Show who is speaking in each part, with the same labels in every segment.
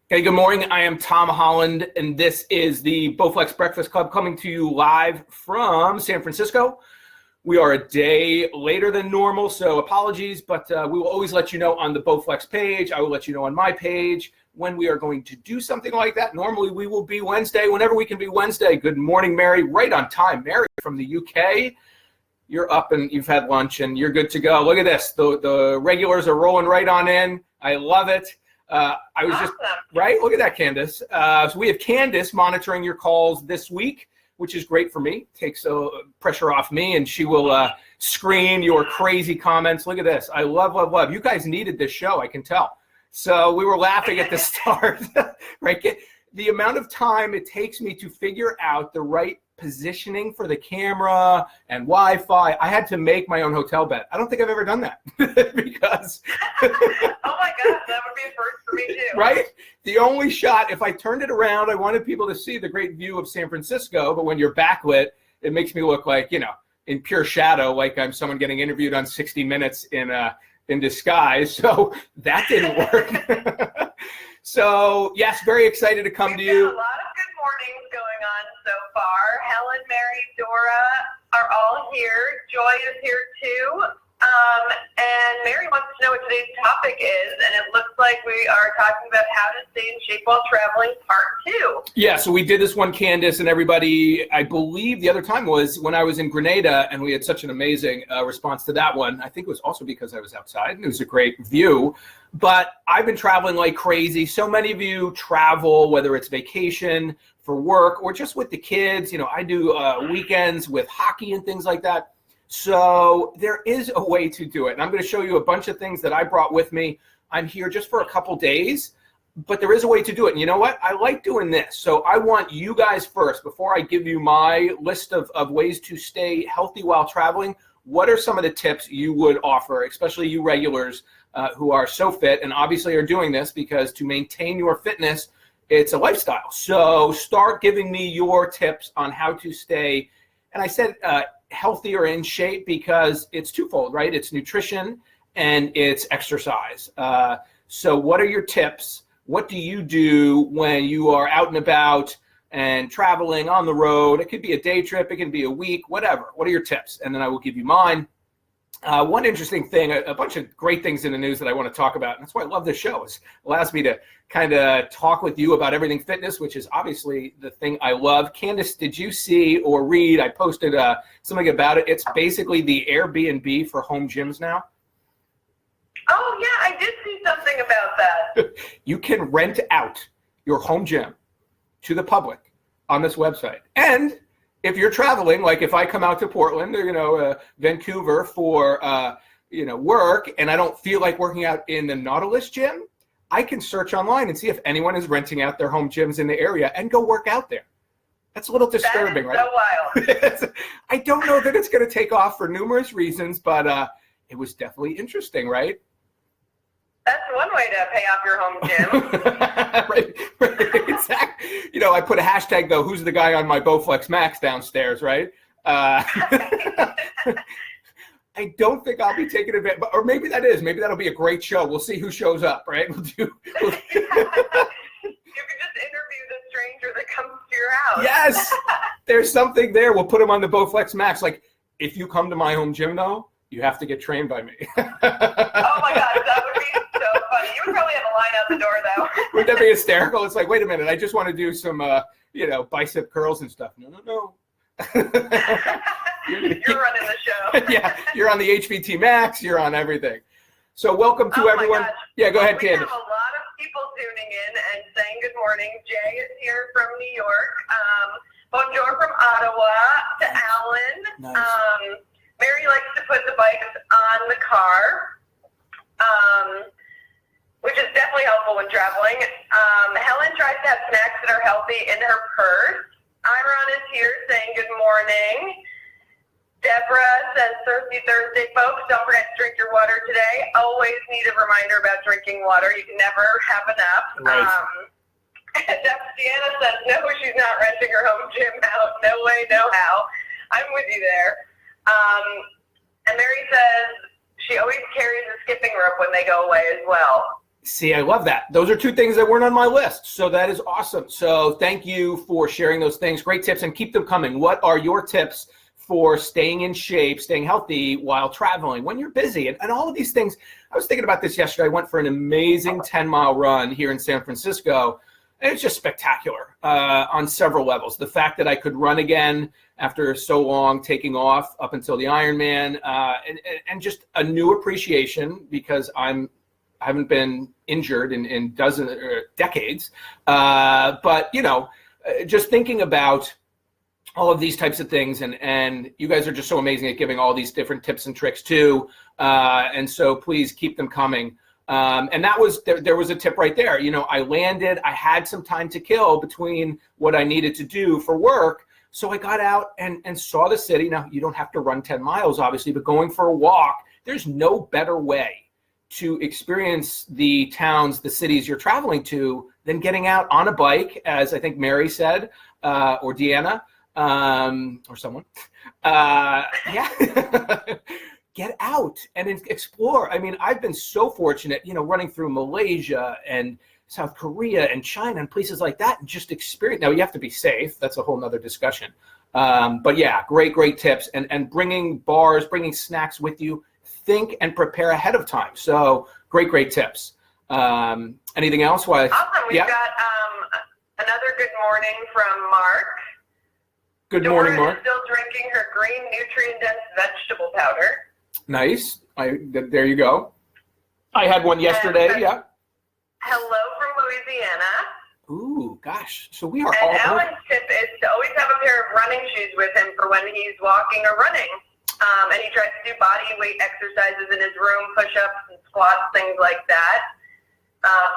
Speaker 1: Hey, good morning. I am Tom Holland, and this is the Bowflex Breakfast Club coming to you live from San Francisco. We are a day later than normal, so apologies, but we will always let you know on the Bowflex page. I will let you know on my page when we are going to do something like that. Normally, we will be Wednesday, whenever we can be Wednesday. Good morning, Mary. Right on time. Mary from the UK. You're up and you've had lunch, and you're good to go. Look at this. The regulars are rolling right on in. I love it. I was
Speaker 2: awesome.
Speaker 1: Right? Look at that, Candace. So we have Candace monitoring your calls this week, which is great for me. Takes pressure off me, and she will screen your crazy comments. Look at this. I love, love, love. You guys needed this show, I can tell. So we were laughing at the start, right? The amount of time it takes me to figure out the right positioning for the camera and Wi-Fi. I had to make my own hotel bed. I don't think I've ever done that because
Speaker 2: oh my gosh, that would be a first for me too.
Speaker 1: Right? The only shot, if I turned it around, I wanted people to see the great view of San Francisco, but when you're backlit, it makes me look like, in pure shadow, like I'm someone getting interviewed on 60 Minutes in disguise. So that didn't work. So yes, very excited to come to you.
Speaker 2: We've got a lot of good mornings going on so far. Helen, Mary, Dora are all here. Joy is here too. And Mary wants to know what today's topic is, and it looks like we are talking about how to stay in shape while traveling, part 2.
Speaker 1: Yeah, so we did this one, Candace, and everybody, I believe the other time was when I was in Grenada, and we had such an amazing response to that one. I think it was also because I was outside, and it was a great view. But I've been traveling like crazy. So many of you travel, whether it's vacation, for work, or just with the kids. I do weekends with hockey and things like that. So there is a way to do it. And I'm going to show you a bunch of things that I brought with me. I'm here just for a couple days, but there is a way to do it. And you know what? I like doing this. So I want you guys first, before I give you my list of ways to stay healthy while traveling, what are some of the tips you would offer, especially you regulars who are so fit and obviously are doing this because to maintain your fitness, it's a lifestyle. So start giving me your tips on how to stay, and I said healthier in shape because it's twofold, right? It's nutrition and it's exercise. So what are your tips? What do you do when you are out and about and traveling on the road? It could be a day trip, it can be a week, whatever. What are your tips? And then I will give you mine. One interesting thing, a bunch of great things in the news that I want to talk about, and that's why I love this show. It allows me to kind of talk with you about everything fitness, which is obviously the thing I love. Candace, did you see or read, I posted something about it. It's basically the Airbnb for home gyms now.
Speaker 2: Oh, yeah, I did see something about that.
Speaker 1: You can rent out your home gym to the public on this website. And if you're traveling, like if I come out to Portland or, Vancouver for, work, and I don't feel like working out in the Nautilus gym, I can search online and see if anyone is renting out their home gyms in the area and go work out there. That's a little disturbing, right?
Speaker 2: So wild.
Speaker 1: I don't know that it's going to take off for numerous reasons, but it was definitely interesting, right?
Speaker 2: That's one way to pay off your home gym.
Speaker 1: right, exactly. I put a hashtag, though, who's the guy on my Bowflex Max downstairs, right? I don't think I'll be taking advantage, or maybe that'll be a great show. We'll see who shows up, right?
Speaker 2: You can just interview the stranger that comes to your house.
Speaker 1: Yes, there's something there. We'll put him on the Bowflex Max. Like, if you come to my home gym, though, you have to get trained by me.
Speaker 2: Oh my gosh, that would be so funny. You would probably have a line out the door, though.
Speaker 1: Wouldn't that be hysterical? It's like, wait a minute, I just want to do some, bicep curls and stuff. No.
Speaker 2: You're running the show.
Speaker 1: Yeah, you're on the HVT Max. You're on everything. So welcome to everyone.
Speaker 2: My gosh.
Speaker 1: Yeah, go ahead, Candace.
Speaker 2: We have a lot of people tuning in and saying good morning. Jay is here from New York. Bonjour from Ottawa to Alan.
Speaker 1: Nice.
Speaker 2: Mary likes to put the bikes on the car, which is definitely helpful when traveling. Helen tries to have snacks that are healthy in her purse. Iron is here saying good morning. Deborah says, Thirsty Thursday, folks. Don't forget to drink your water today. Always need a reminder about drinking water. You can never have enough.
Speaker 1: Right.
Speaker 2: Deanna says, no, she's not renting her home gym out. No way, no how. I'm with you there. And Mary says she always carries a skipping rope when they go away as well.
Speaker 1: See, I love that. Those are two things that weren't on my list. So that is awesome. So thank you for sharing those things. Great tips, and keep them coming. What are your tips for staying in shape, staying healthy while traveling when you're busy? And all of these things. I was thinking about this yesterday. I went for an amazing 10-mile run here in San Francisco. And it's just spectacular on several levels. The fact that I could run again after so long taking off up until the Ironman, and just a new appreciation because I haven't been injured in decades. But, you know, just thinking about all of these types of things, and you guys are just so amazing at giving all these different tips and tricks too. And so please keep them coming. And that was, there was a tip right there. You know, I landed, I had some time to kill between what I needed to do for work. So I got out and saw the city. Now, you don't have to run 10 miles, obviously, but going for a walk, there's no better way to experience the towns, the cities you're traveling to than getting out on a bike, as I think Mary said, or Deanna, or someone. Yeah. Get out and explore. I mean, I've been so fortunate, you know, running through Malaysia and South Korea and China and places like that, and just experience. Now, you have to be safe. That's a whole nother discussion. But yeah, great tips. And bringing bars, bringing snacks with you. Think and prepare ahead of time. So great tips. Anything else?
Speaker 2: Awesome. We've got another good morning from Mark.
Speaker 1: Good morning, Mark.
Speaker 2: Is still drinking her green nutrient-dense vegetable powder.
Speaker 1: Nice. There you go. I had one yesterday. Yeah.
Speaker 2: Hello from Louisiana.
Speaker 1: Ooh, gosh. So we are
Speaker 2: and
Speaker 1: all.
Speaker 2: Alan's tip is to always have a pair of running shoes with him for when he's walking or running. And he tries to do body weight exercises in his room, push-ups and squats, things like that.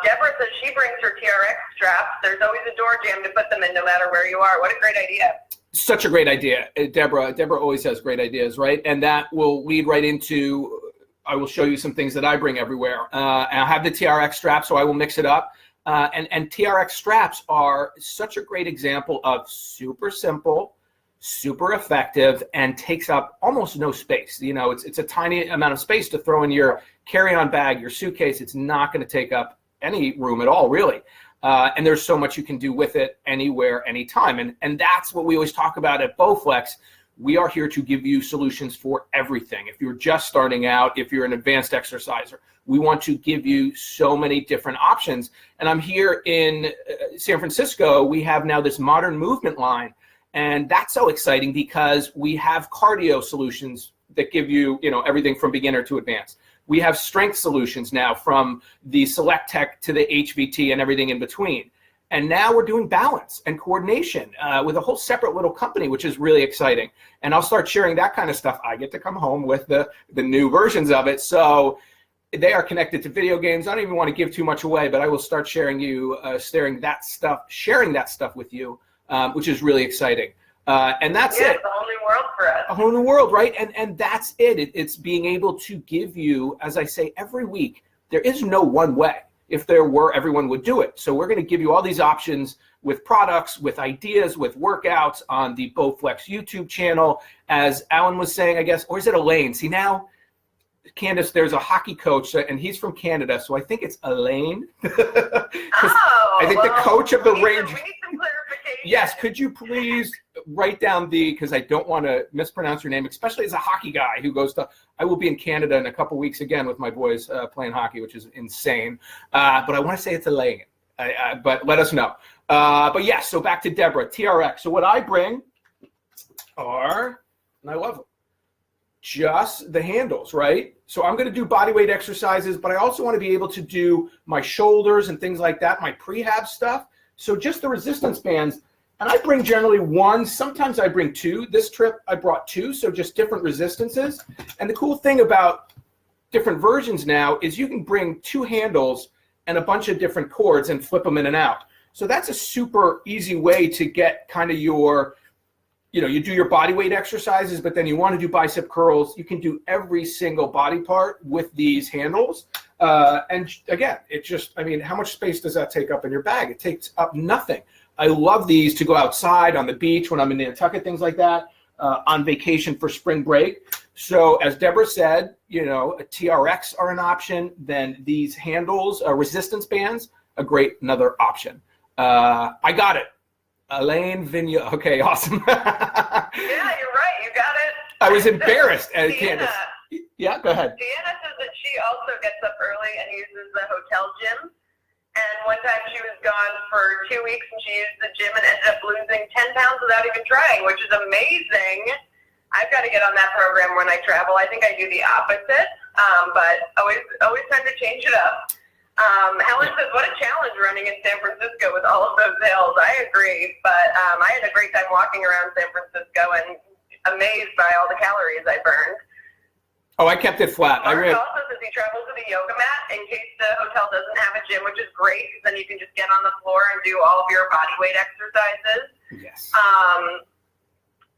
Speaker 2: Deborah says she brings her TRX straps. There's always a door jamb to put them in no matter where you are. What a great idea. Such
Speaker 1: a great idea. Deborah always has great ideas, right? And that will lead right into, I will show you some things that I bring everywhere. And I'll have the TRX straps, so I will mix it up. And TRX straps are such a great example of super simple, super effective, and takes up almost no space. You know, it's a tiny amount of space to throw in your carry-on bag, your suitcase. It's not going to take up any room at all, really. And there's so much you can do with it anywhere, anytime. And that's what we always talk about at Bowflex. We are here to give you solutions for everything. If you're just starting out, if you're an advanced exerciser, we want to give you so many different options. And I'm here in San Francisco. We have now this modern movement line. And that's so exciting because we have cardio solutions that give you, you know, everything from beginner to advanced. We have strength solutions now, from the Select Tech to the HVT and everything in between. And now we're doing balance and coordination with a whole separate little company, which is really exciting. And I'll start sharing that kind of stuff. I get to come home with the new versions of it. So they are connected to video games. I don't even want to give too much away, but I will start sharing that stuff with you, which is really exciting. And that's it.
Speaker 2: It's a whole new world for us.
Speaker 1: A whole new world, right? And that's it. It's being able to give you, as I say every week, there is no one way. If there were, everyone would do it. So we're going to give you all these options with products, with ideas, with workouts on the Bowflex YouTube channel. As Alan was saying, I guess, or is it Elaine? See, now, Candace, there's a hockey coach, and he's from Canada, so I think it's Elaine. I think the coach of the Rangers.
Speaker 2: We need some clarification.
Speaker 1: Yes, could you please write down because I don't want to mispronounce your name, especially as a hockey guy who goes to, I will be in Canada in a couple weeks again with my boys playing hockey, which is insane. But I want to say it's Elaine, but let us know. But yes, so back to Deborah, TRX. So what I bring are, and I love them, just the handles, right? So I'm going to do body weight exercises, but I also want to be able to do my shoulders and things like that, my prehab stuff. So just the resistance bands. And I bring generally one, sometimes I bring two. This trip I brought two, so just different resistances. And the cool thing about different versions now is you can bring two handles and a bunch of different cords and flip them in and out. So that's a super easy way to get kind of your, you know, you do your body weight exercises, but then you want to do bicep curls. You can do every single body part with these handles. And again, it just, I mean, how much space does that take up in your bag? It takes up nothing. I love these to go outside on the beach when I'm in Nantucket, things like that. on vacation for spring break. So as Deborah said, you know, a TRX are an option. Then these handles, resistance bands, another option. I got it. Elaine Vigneault. Okay, awesome.
Speaker 2: Yeah, you're right. You got it.
Speaker 1: I was embarrassed as Candace. Yeah, go ahead.
Speaker 2: Deanna says that she also gets up early and uses the hotel gym. And one time she was gone for 2 weeks and she used the gym and ended up losing 10 pounds without even trying, which is amazing. I've got to get on that program when I travel. I think I do the opposite, but always time to change it up. Helen says, what a challenge running in San Francisco with all of those hills. I agree, but I had a great time walking around San Francisco and amazed by all the calories I burned.
Speaker 1: Oh, I kept it flat.
Speaker 2: Mark also says he travels with a yoga mat in case the hotel doesn't have a gym, which is great because then you can just get on the floor and do all of your body weight exercises.
Speaker 1: Yes.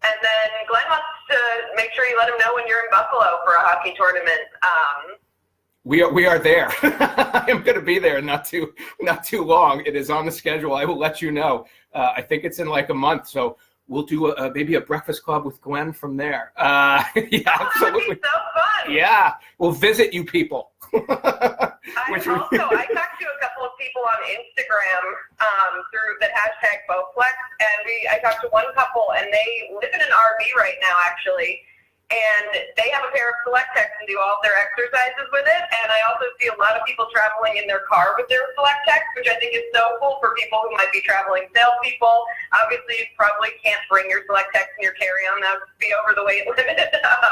Speaker 2: And then Glenn wants to make sure you let him know when you're in Buffalo for a hockey tournament.
Speaker 1: We are there. I am going to be there not too long. It is on the schedule. I will let you know. I think it's in like a month, so we'll do maybe a breakfast club with Glenn from there. Yeah, absolutely.
Speaker 2: That'd be so fun.
Speaker 1: Yeah, we'll visit you people.
Speaker 2: I talked to a couple of people on Instagram through the hashtag Bowflex, and I talked to one couple, and they live in an RV right now, actually. And they have a pair of Selectex and do all of their exercises with it. And I also see a lot of people traveling in their car with their Selectex, which I think is so cool for people who might be traveling salespeople. Obviously, you probably can't bring your Selectex and your carry-on. That would be over the weight limit.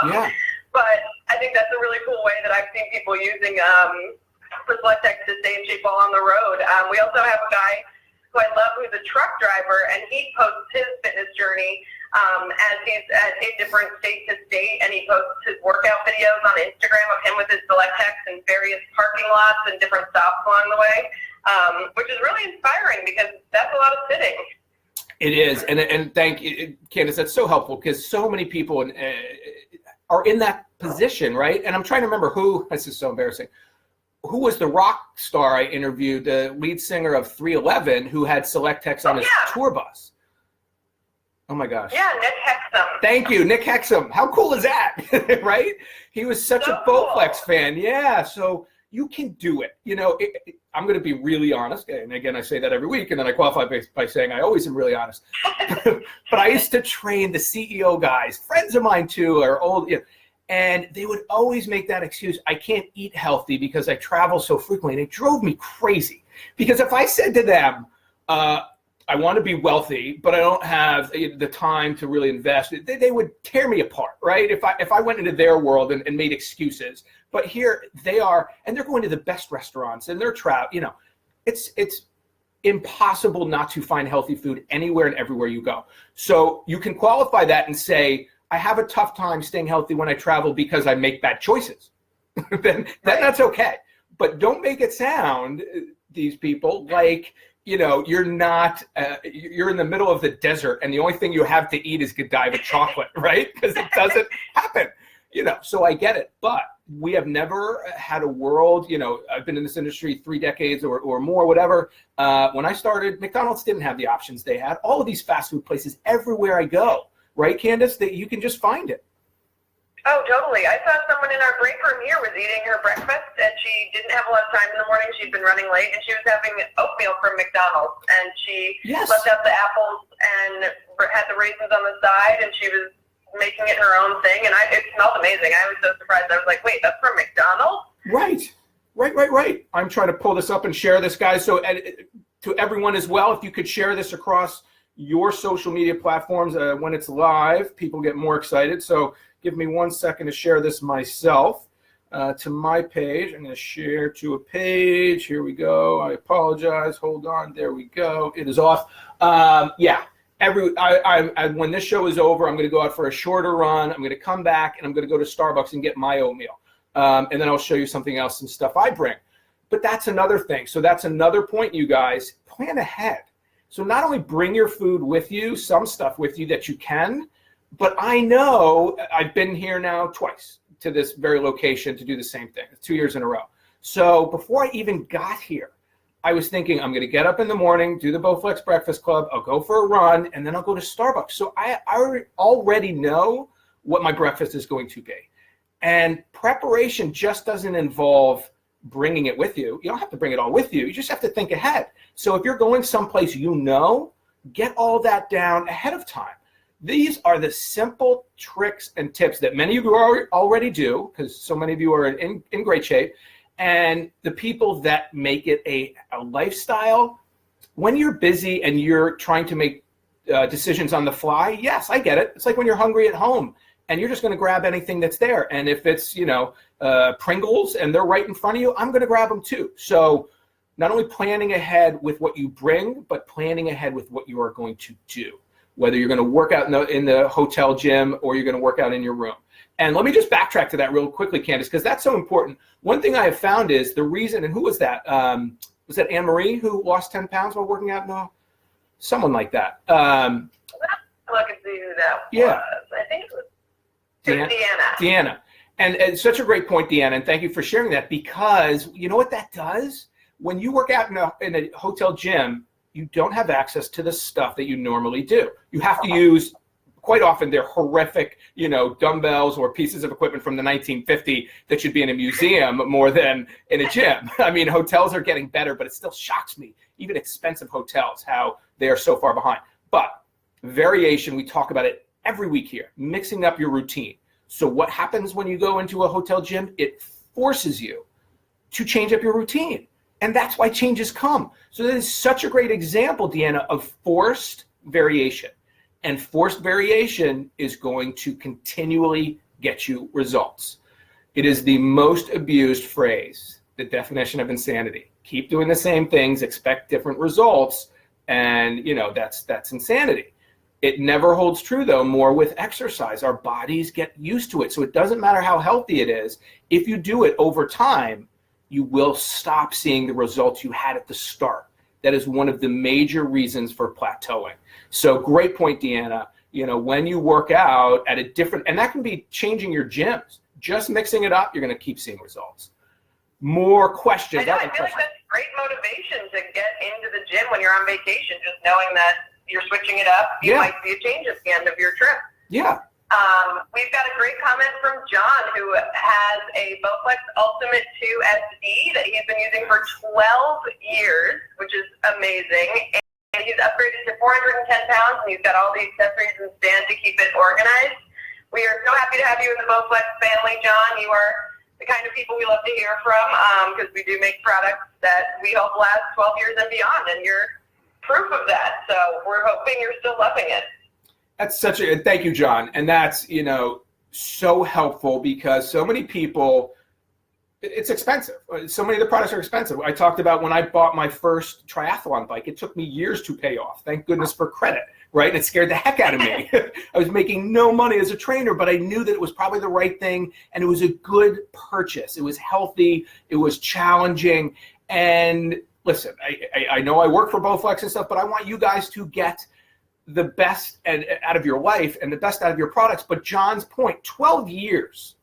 Speaker 1: Yeah.
Speaker 2: But I think that's a really cool way that I've seen people using for Selectex to stay in shape while on the road. We also have a guy who I love who's a truck driver, and he posts his fitness journey as he's in different state to state, and he posts his workout videos on Instagram of him with his Selectex in various parking lots and different stops along the way, which is really inspiring because that's a lot of sitting.
Speaker 1: It is, and thank you, Candace. That's so helpful because so many people are in that position, right? And I'm trying to remember who. This is so embarrassing. Who was the rock star I interviewed? The lead singer of 311, who had Selectex on his tour bus. Oh my gosh.
Speaker 2: Yeah, Nick Hexum.
Speaker 1: Thank you, Nick Hexum. How cool is that, right? He was such a Bowflex fan. Yeah, so you can do it. You know, I'm going to be really honest, and again, I say that every week, and then I qualify by saying I always am really honest. But I used to train the CEO guys, friends of mine too, are old, you know, and they would always make that excuse, I can't eat healthy because I travel so frequently, and it drove me crazy. Because if I said to them, I want to be wealthy, but I don't have the time to really invest, they would tear me apart, right? If I went into their world and made excuses. But here they are, and they're going to the best restaurants, and they're you know, it's impossible not to find healthy food anywhere and everywhere you go. So you can qualify that and say, I have a tough time staying healthy when I travel because I make bad choices. then that's okay. But don't make it sound, these people, like, you know, you're not, you're in the middle of the desert and the only thing you have to eat is Godiva chocolate, right? Because it doesn't happen, you know, so I get it. But we have never had a world, you know, I've been in this industry 3 decades or more, whatever. When I started, McDonald's didn't have the options they had. All of these fast food places everywhere I go, right, Candace, that you can just find it.
Speaker 2: Oh, totally. I saw someone in our break room here was eating her breakfast, and she didn't have a lot of time in the morning. She'd been running late, and she was having oatmeal from McDonald's, and she left out the apples and had the raisins on the side, and she was making it her own thing, and it smelled amazing. I was so surprised. I was like, wait, that's from McDonald's? Right.
Speaker 1: I'm trying to pull this up and share this, guys. So to everyone as well, if you could share this across your social media platforms when it's live, people get more excited. So give me 1 second to share this myself to my page. I'm going to share to a page. Here we go. I apologize. Hold on. There we go. It is off. Yeah. When this show is over, I'm going to go out for a shorter run. I'm going to come back and I'm going to go to Starbucks and get my oatmeal. And then I'll show you something else, some stuff I bring. But that's another thing. So that's another point, you guys. Plan ahead. So not only bring your food with you, some stuff with you that you can, but I know I've been here now twice to this very location to do the same thing, 2 years in a row. So before I even got here, I was thinking, I'm going to get up in the morning, do the Bowflex Breakfast Club, I'll go for a run, and then I'll go to Starbucks. So I already know what my breakfast is going to be. And preparation just doesn't involve bringing it with you. You don't have to bring it all with you. You just have to think ahead. So if you're going someplace get all that down ahead of time. These are the simple tricks and tips that many of you already do, because so many of you are in great shape. And the people that make it a lifestyle, when you're busy and you're trying to make decisions on the fly, yes, I get it. It's like when you're hungry at home and you're just going to grab anything that's there. And if it's, Pringles and they're right in front of you, I'm going to grab them too. So not only planning ahead with what you bring, but planning ahead with what you are going to do, whether you're going to work out in the hotel gym or you're going to work out in your room. And let me just backtrack to that real quickly, Candace, because that's so important. One thing I have found is the reason, and who was that? Was that Anne-Marie who lost 10 pounds while working out? No, someone like that.
Speaker 2: Look and see who that was. I think it was Deanna. And it's such a great point, Deanna, and thank you for sharing that, because you know what that does? When you work out in a hotel gym, you don't have access to the stuff that you normally do. You have to use, quite often, they're horrific, dumbbells or pieces of equipment from the 1950s that should be in a museum more than in a gym. I mean, hotels are getting better, but it still shocks me, even expensive hotels, how they are so far behind. But variation, we talk about it every week here, mixing up your routine. So what happens when you go into a hotel gym? It forces you to change up your routine. And that's why changes come. So that is such a great example, Deanna, of forced variation. And forced variation is going to continually get you results. It is the most abused phrase, the definition of insanity. Keep doing the same things, expect different results, and that's insanity. It never holds true, though, more with exercise. Our bodies get used to it. So it doesn't matter how healthy it is. If you do it over time, you will stop seeing the results you had at the start. That is one of the major reasons for plateauing. So great point, Deanna. When you work out at a different, and that can be changing your gyms, just mixing it up, you're going to keep seeing results. More questions. I feel like that's great motivation to get into the gym when you're on vacation, just knowing that you're switching it up. You might see a change at the end of your trip.
Speaker 1: Yeah.
Speaker 2: We've got a great comment from John, who has a Bowflex Ultimate 2 SD that he's been using for 12 years, which is amazing. And he's upgraded to 410 pounds, and he's got all the accessories and stand to keep it organized. We are so happy to have you in the Bowflex family, John. You are the kind of people we love to hear from, because we do make products that we hope last 12 years and beyond, and you're proof of that. So we're hoping you're still loving it.
Speaker 1: That's thank you, John. And that's, so helpful, because so many people, it's expensive. So many of the products are expensive. I talked about when I bought my first triathlon bike, it took me years to pay off. Thank goodness for credit, right? And it scared the heck out of me. I was making no money as a trainer, but I knew that it was probably the right thing. And it was a good purchase. It was healthy. It was challenging. And listen, I know I work for Bowflex and stuff, but I want you guys to get the best out of your life and the best out of your products. But John's point, 12 years,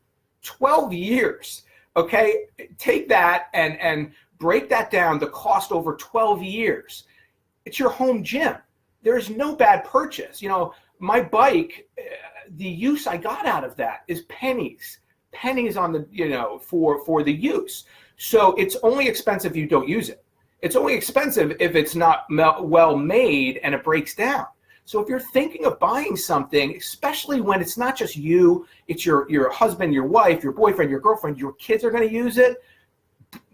Speaker 1: okay? Take that and break that down, the cost over 12 years. It's your home gym. There is no bad purchase. My bike, the use I got out of that is pennies on the, for the use. So it's only expensive if you don't use it. It's only expensive if it's not well made and it breaks down. So if you're thinking of buying something, especially when it's not just you, it's your husband, your wife, your boyfriend, your girlfriend, your kids are going to use it.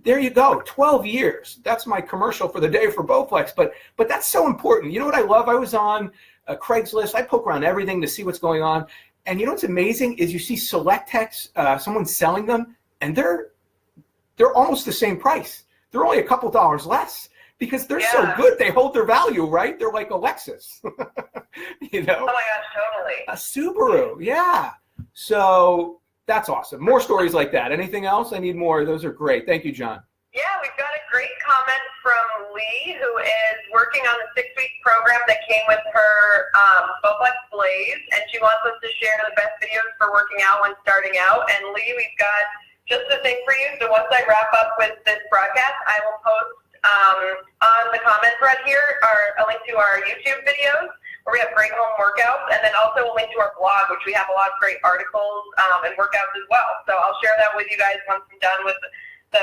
Speaker 1: There you go, 12 years. That's my commercial for the day for Bowflex. But that's so important. You know what I love? I was on Craigslist. I poke around everything to see what's going on. And you know what's amazing is you see Selectex, someone selling them, and they're almost the same price. They're only a couple dollars less. Because they're so good, they hold their value, right? They're like a Lexus,
Speaker 2: Oh my gosh, totally.
Speaker 1: A Subaru, yeah. So that's awesome. More stories like that. Anything else? I need more. Those are great. Thank you, John.
Speaker 2: Yeah, we've got a great comment from Lee, who is working on the 6-week program that came with her Bowflex Blaze, and she wants us to share the best videos for working out when starting out. And Lee, we've got just the thing for you. So once I wrap up with this broadcast, I will post On the comment thread here are a link to our YouTube videos where we have great home workouts, and then also a link to our blog, which we have a lot of great articles and workouts as well. So I'll share that with you guys once I'm done with the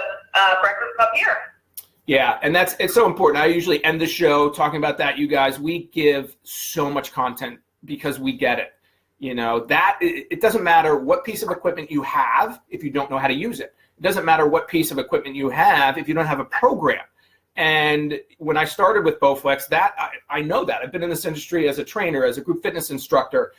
Speaker 2: Breakfast Club here.
Speaker 1: Yeah, and it's so important. I usually end the show talking about that, you guys. We give so much content because we get it. You know, that it doesn't matter what piece of equipment you have if you don't know how to use it. It doesn't matter what piece of equipment you have if you don't have a program. And when I started with Bowflex, I know that. I've been in this industry as a trainer, as a group fitness instructor.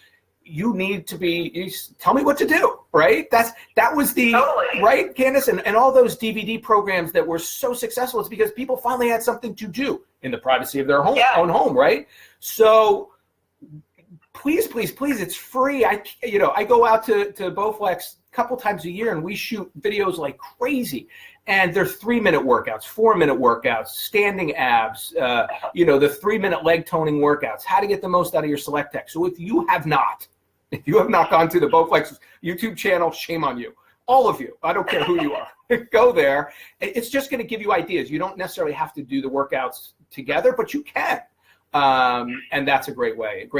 Speaker 1: You need to tell me what to do, right? That was the,
Speaker 2: totally.
Speaker 1: Right, Candace? And all those DVD programs that were so successful, it's because people finally had something to do in the privacy of their own home, right? So please, it's free. I go out to Bowflex a couple times a year and we shoot videos like crazy. And they're 3-minute workouts, 4-minute workouts, standing abs, the 3-minute leg toning workouts, how to get the most out of your Select Tech. So if you have not gone to the Bowflex YouTube channel, shame on you. All of you, I don't care who you are, go there. It's just going to give you ideas. You don't necessarily have to do the workouts together, but you can. And that's a great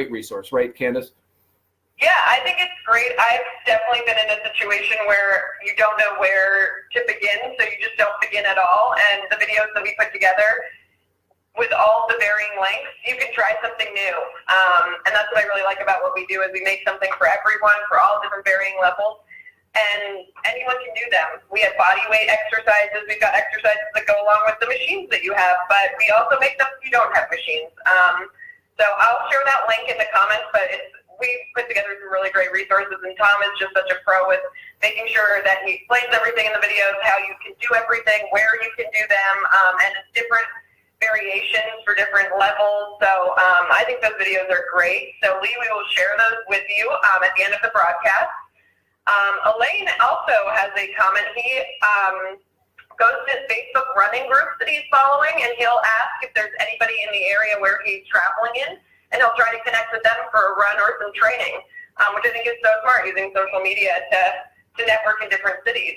Speaker 1: resource, right, Candace?
Speaker 2: Yeah, I think it's great. I've definitely been in a situation where you don't know where to begin, so you just don't begin at all. And the videos that we put together, with all the varying lengths, you can try something new. And that's what I really like about what we do is we make something for everyone, for all different varying levels. And anyone can do them. We have body weight exercises. We've got exercises that go along with the machines that you have, but we also make them if you don't have machines. So I'll share that link in the comments, but we put together some really great resources, and Tom is just such a pro with making sure that he explains everything in the videos, how you can do everything, where you can do them, and it's different variations for different levels. So I think those videos are great. So Lee, we will share those with you at the end of the broadcast. Elaine also has a comment. He goes to his Facebook running groups that he's following, and he'll ask if there's anybody in the area where he's traveling in, and he'll try to connect with them for a run or some training, which I think is so smart, using social media to network in different cities.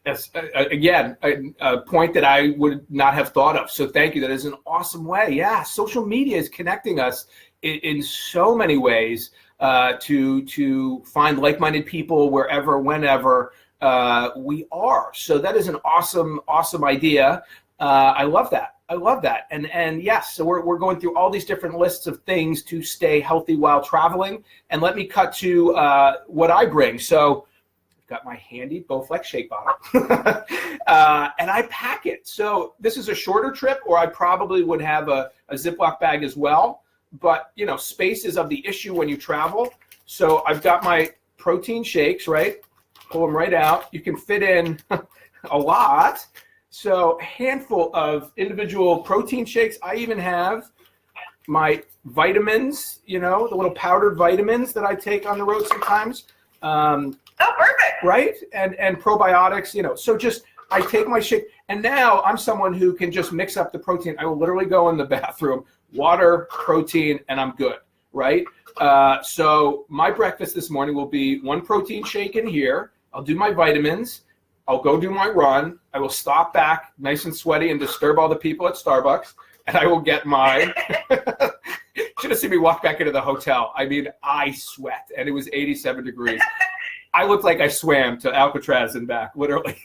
Speaker 1: Yes, again, a point that I would not have thought of. So thank you. That is an awesome way. Yeah, social media is connecting us in so many ways to find like-minded people wherever, whenever we are. So that is an awesome idea. I love that. And yes, so we're going through all these different lists of things to stay healthy while traveling. And let me cut to what I bring. So I've got my handy Bowflex shake bottle, and I pack it. So this is a shorter trip, or I probably would have a Ziploc bag as well. But, space is of the issue when you travel. So I've got my protein shakes, right? Pull them right out. You can fit in a lot. So a handful of individual protein shakes. I even have my vitamins, the little powdered vitamins that I take on the road sometimes.
Speaker 2: Oh, perfect.
Speaker 1: Right? And probiotics, So just I take my shake. And now I'm someone who can just mix up the protein. I will literally go in the bathroom, water, protein, and I'm good, right? So my breakfast this morning will be one protein shake in here. I'll do my vitamins. I'll go do my run. I will stop back nice and sweaty and disturb all the people at Starbucks, and I will get my should have seen me walk back into the hotel. I mean, I sweat, and it was 87 degrees. I looked like I swam to Alcatraz and back, literally.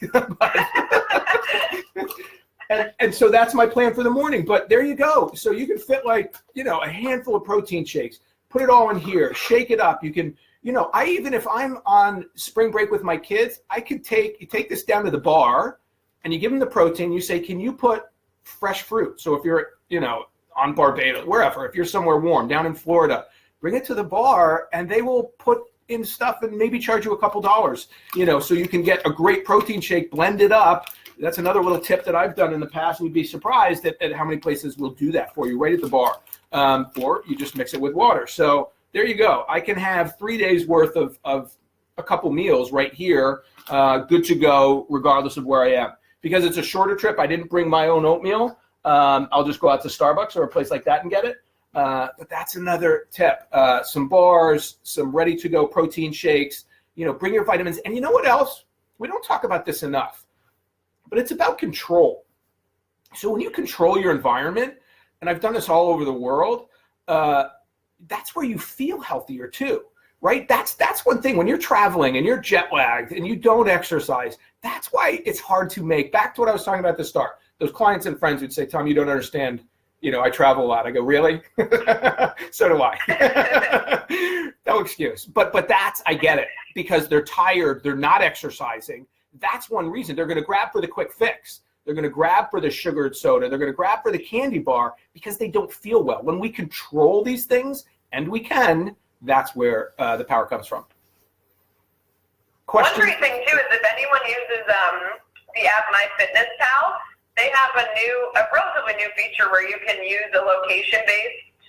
Speaker 1: And so that's my plan for the morning. But there you go. So you can fit a handful of protein shakes, put it all in here, shake it up. You can, if I'm on spring break with my kids, you take this down to the bar and you give them the protein. You say, can you put fresh fruit? So if you're, on Barbados, wherever, if you're somewhere warm, down in Florida, bring it to the bar and they will put in stuff and maybe charge you a couple dollars, so you can get a great protein shake, blend it up. That's another little tip that I've done in the past. You'd be surprised at how many places will do that for you right at the bar. Or you just mix it with water. So there you go. I can have 3 days worth of a couple meals right here, good to go regardless of where I am. Because it's a shorter trip, I didn't bring my own oatmeal. I'll just go out to Starbucks or a place like that and get it. But that's another tip. Some bars, some ready-to-go protein shakes. Bring your vitamins. And you know what else? We don't talk about this enough. But it's about control. So when you control your environment, and I've done this all over the world, that's where you feel healthier too, right? That's one thing. When you're traveling and you're jet lagged and you don't exercise, that's why it's hard to make. Back to what I was talking about at the start. Those clients and friends would say, Tom, you don't understand. I travel a lot. I go, really? So do I. No excuse. But I get it, because they're tired. They're not exercising. That's one reason. They're going to grab for the quick fix. They're going to grab for the sugared soda. They're going to grab for the candy bar because they don't feel well. When we control these things, and we can, that's where the power comes from. Question?
Speaker 2: One great thing too is if anyone uses the app MyFitnessPal, they have a relatively new feature where you can use a location-based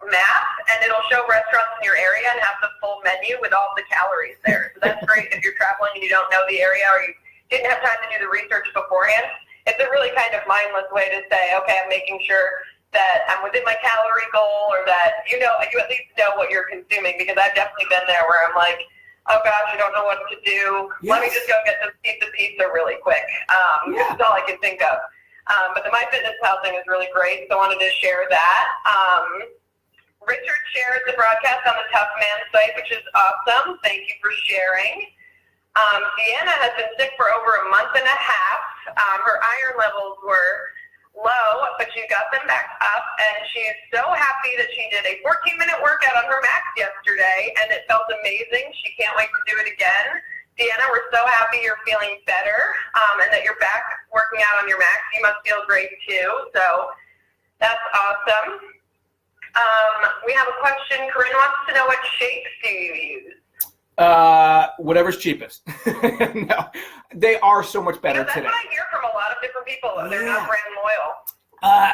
Speaker 2: map, and it'll show restaurants in your area and have the full menu with all the calories there. So that's great if you're traveling and you don't know the area, or you didn't have time to do the research beforehand. It's a really kind of mindless way to say, okay, I'm making sure that I'm within my calorie goal, or that you at least know what you're consuming, because I've definitely been there where I'm like, oh gosh, I don't know what to do. Yes. Let me just go get this piece of pizza really quick. That's all I can think of. But the MyFitnessPal thing is really great, so I wanted to share that. Richard shared the broadcast on the Tough Man site, which is awesome. Thank you for sharing. Deanna has been sick for over a month and a half. Her iron levels were low, but she got them back up, and she's so happy that she did a 14-minute workout on her max yesterday, and it felt amazing. She can't wait to do it again. Deanna, we're so happy you're feeling better, and that you're back working out on your max. You must feel great too, so that's awesome. We have a question. Corinne wants to know, what shakes do you use?
Speaker 1: Whatever's cheapest. No, they are so much better
Speaker 2: that's
Speaker 1: today.
Speaker 2: That's what I hear from a lot of different people. They're not brand loyal.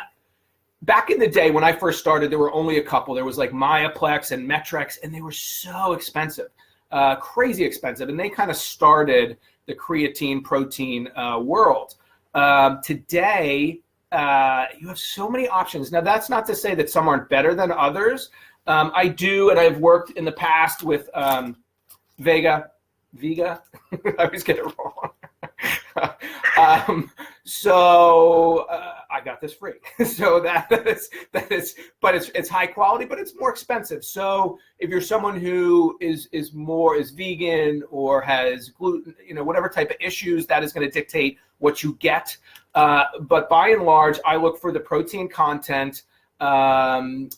Speaker 1: Back in the day when I first started, there were only a couple. There was like Myoplex and Metrex, and they were so expensive, crazy expensive. And they kind of started the creatine protein world. Today, you have so many options. Now, that's not to say that some aren't better than others. I do, and I've worked in the past with Vega, I always get it wrong. I got this free. So that is, but it's high quality, but it's more expensive. So if you're someone who is vegan or has gluten, whatever type of issues, that is going to dictate what you get. But by and large, I look for the protein content. Many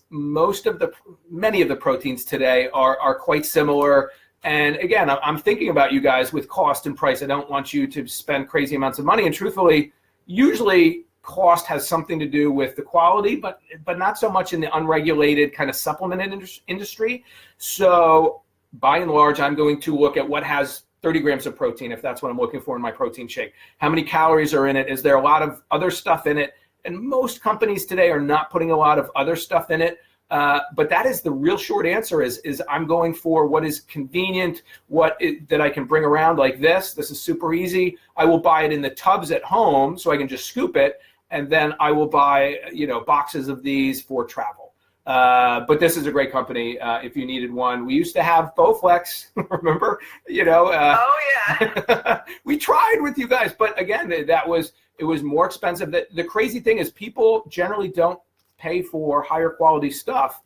Speaker 1: of the proteins today are quite similar. And again, I'm thinking about you guys with cost and price. I don't want you to spend crazy amounts of money. And truthfully, usually cost has something to do with the quality, but not so much in the unregulated kind of supplement industry. So by and large, I'm going to look at what has 30 grams of protein, if that's what I'm looking for in my protein shake. How many calories are in it? Is there a lot of other stuff in it? And most companies today are not putting a lot of other stuff in it. But that is the real short answer is I'm going for what is convenient, that I can bring around like this. This is super easy. I will buy it in the tubs at home so I can just scoop it. And then I will buy, boxes of these for travel. But this is a great company if you needed one. We used to have Bowflex, remember? Oh, yeah. We tried with you guys. But again, it was more expensive. The crazy thing is people generally don't pay for higher quality stuff.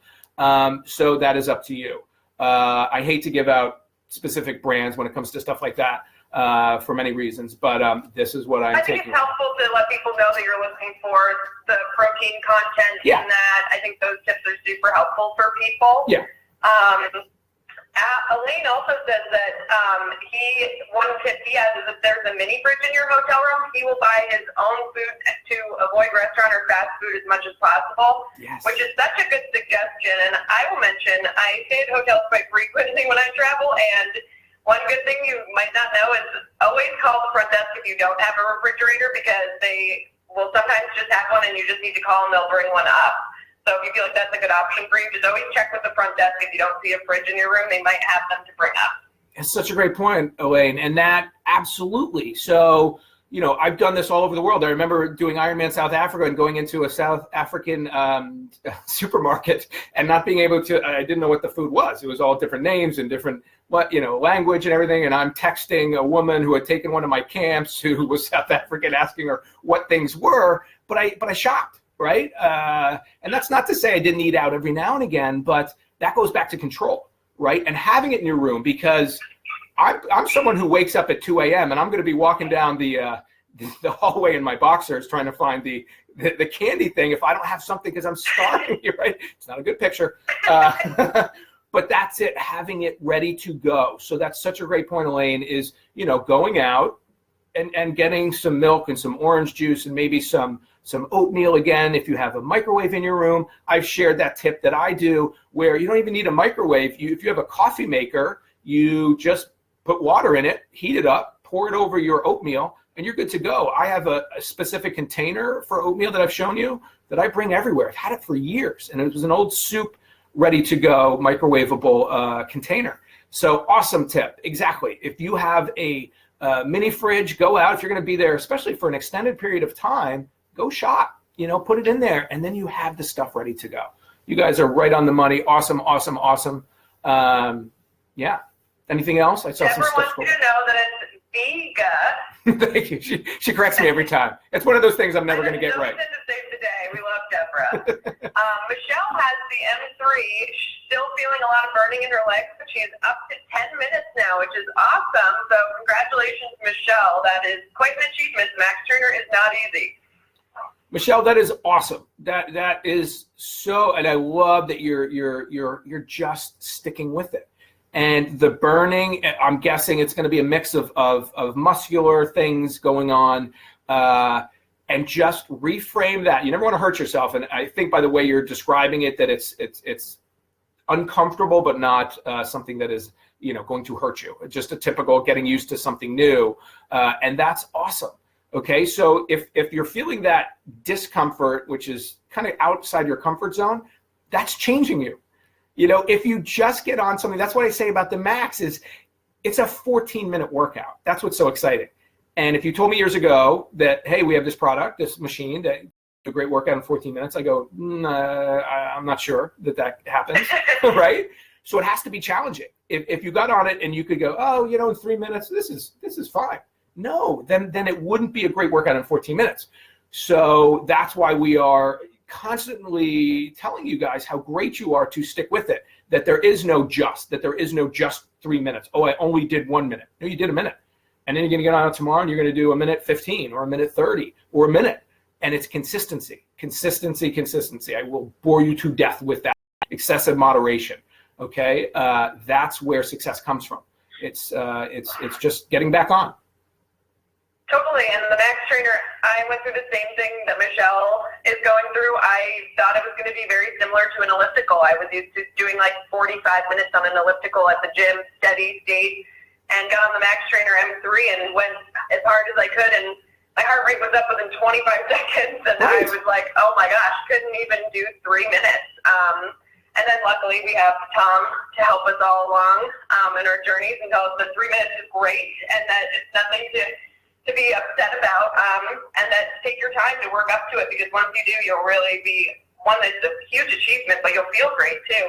Speaker 1: So that is up to you. I hate to give out specific brands when it comes to stuff like that for many reasons, but this is what I'm taking.
Speaker 2: I think it's helpful to let people know that you're looking for the protein content in that. I think those tips are super helpful for people.
Speaker 1: Yeah.
Speaker 2: Elaine also says that one tip he has is if there's a mini fridge in your hotel room, he will buy his own food to avoid restaurant or fast food as much as possible, which is such a good suggestion. And I will mention, I stay at hotels quite frequently when I travel, and one good thing you might not know is always call the front desk if you don't have a refrigerator, because they will sometimes just have one and you just need to call and they'll bring one up. So if you feel like that's a good option for you, just always check with the front desk. If you don't see a fridge in your room, they might have them to bring up.
Speaker 1: It's such a great point, Elaine, and that absolutely. So, I've done this all over the world. I remember doing Ironman South Africa and going into a South African supermarket and not being able to, I didn't know what the food was. It was all different names and different, language and everything. And I'm texting a woman who had taken one of my camps who was South African, asking her what things were. but I shopped, right? And that's not to say I didn't eat out every now and again, but that goes back to control, right? And having it in your room, because I'm someone who wakes up at 2 a.m. and I'm going to be walking down the hallway in my boxers trying to find the candy thing if I don't have something because I'm starving. Right? It's not a good picture. But that's it, having it ready to go. So that's such a great point, Elaine, is, going out and getting some milk and some orange juice and maybe some oatmeal again if you have a microwave in your room. I've shared that tip that I do where you don't even need a microwave. If you have a coffee maker, you just put water in it, heat it up, pour it over your oatmeal, and you're good to go. I have a specific container for oatmeal that I've shown you that I bring everywhere. I've had it for years, and it was an old soup ready to go microwavable container. So awesome tip. Exactly. If you have a mini fridge, go out. If you're going to be there, especially for an extended period of time, go shop, put it in there, and then you have the stuff ready to go. You guys are right on the money. Awesome, awesome, awesome. Yeah. Anything else? I saw some stuff.
Speaker 2: Everyone wants you to know that it's Vega.
Speaker 1: Thank you. She corrects me every time. It's one of those things I'm never going to get right.
Speaker 2: To save the day. We love Deborah. Michelle has the M3. She's still feeling a lot of burning in her legs, but she is up to 10 minutes now, which is awesome. So congratulations, Michelle. That is quite an achievement. Max Trainer is not easy.
Speaker 1: Michelle, that is awesome. That is so, and I love that you're just sticking with it. And the burning, I'm guessing it's going to be a mix of muscular things going on, and just reframe that. You never want to hurt yourself. And I think by the way you're describing it, that it's uncomfortable, but not something that is going to hurt you. Just a typical getting used to something new, and that's awesome. Okay, so if you're feeling that discomfort, which is kind of outside your comfort zone, that's changing you. If you just get on something, that's what I say about the Max is it's a 14-minute workout. That's what's so exciting. And if you told me years ago that, hey, we have this product, this machine that a great workout in 14 minutes, I go, I'm not sure that happens, right? So it has to be challenging. If you got on it and you could go, oh, in 3 minutes, this is fine. No, then it wouldn't be a great workout in 14 minutes. So that's why we are constantly telling you guys how great you are to stick with it, that there is no just 3 minutes. Oh, I only did 1 minute. No, you did a minute. And then you're going to get on it tomorrow and you're going to do a minute 15 or a minute 30 or a minute. And it's consistency. I will bore you to death with that. Excessive moderation. Okay. That's where success comes from. It's just getting back on.
Speaker 2: Totally, and the Max Trainer, I went through the same thing that Michelle is going through. I thought it was going to be very similar to an elliptical. I was used to doing like 45 minutes on an elliptical at the gym, steady state, and got on the Max Trainer M3 and went as hard as I could, and my heart rate was up within 25 seconds, and I was like, oh my gosh, couldn't even do 3 minutes. And then luckily we have Tom to help us all along in our journeys and tell us that 3 minutes is great and that it's nothing to be upset about, and that take your time to work up to it, because once you do, you'll really be one that's a huge achievement, but you'll feel great too.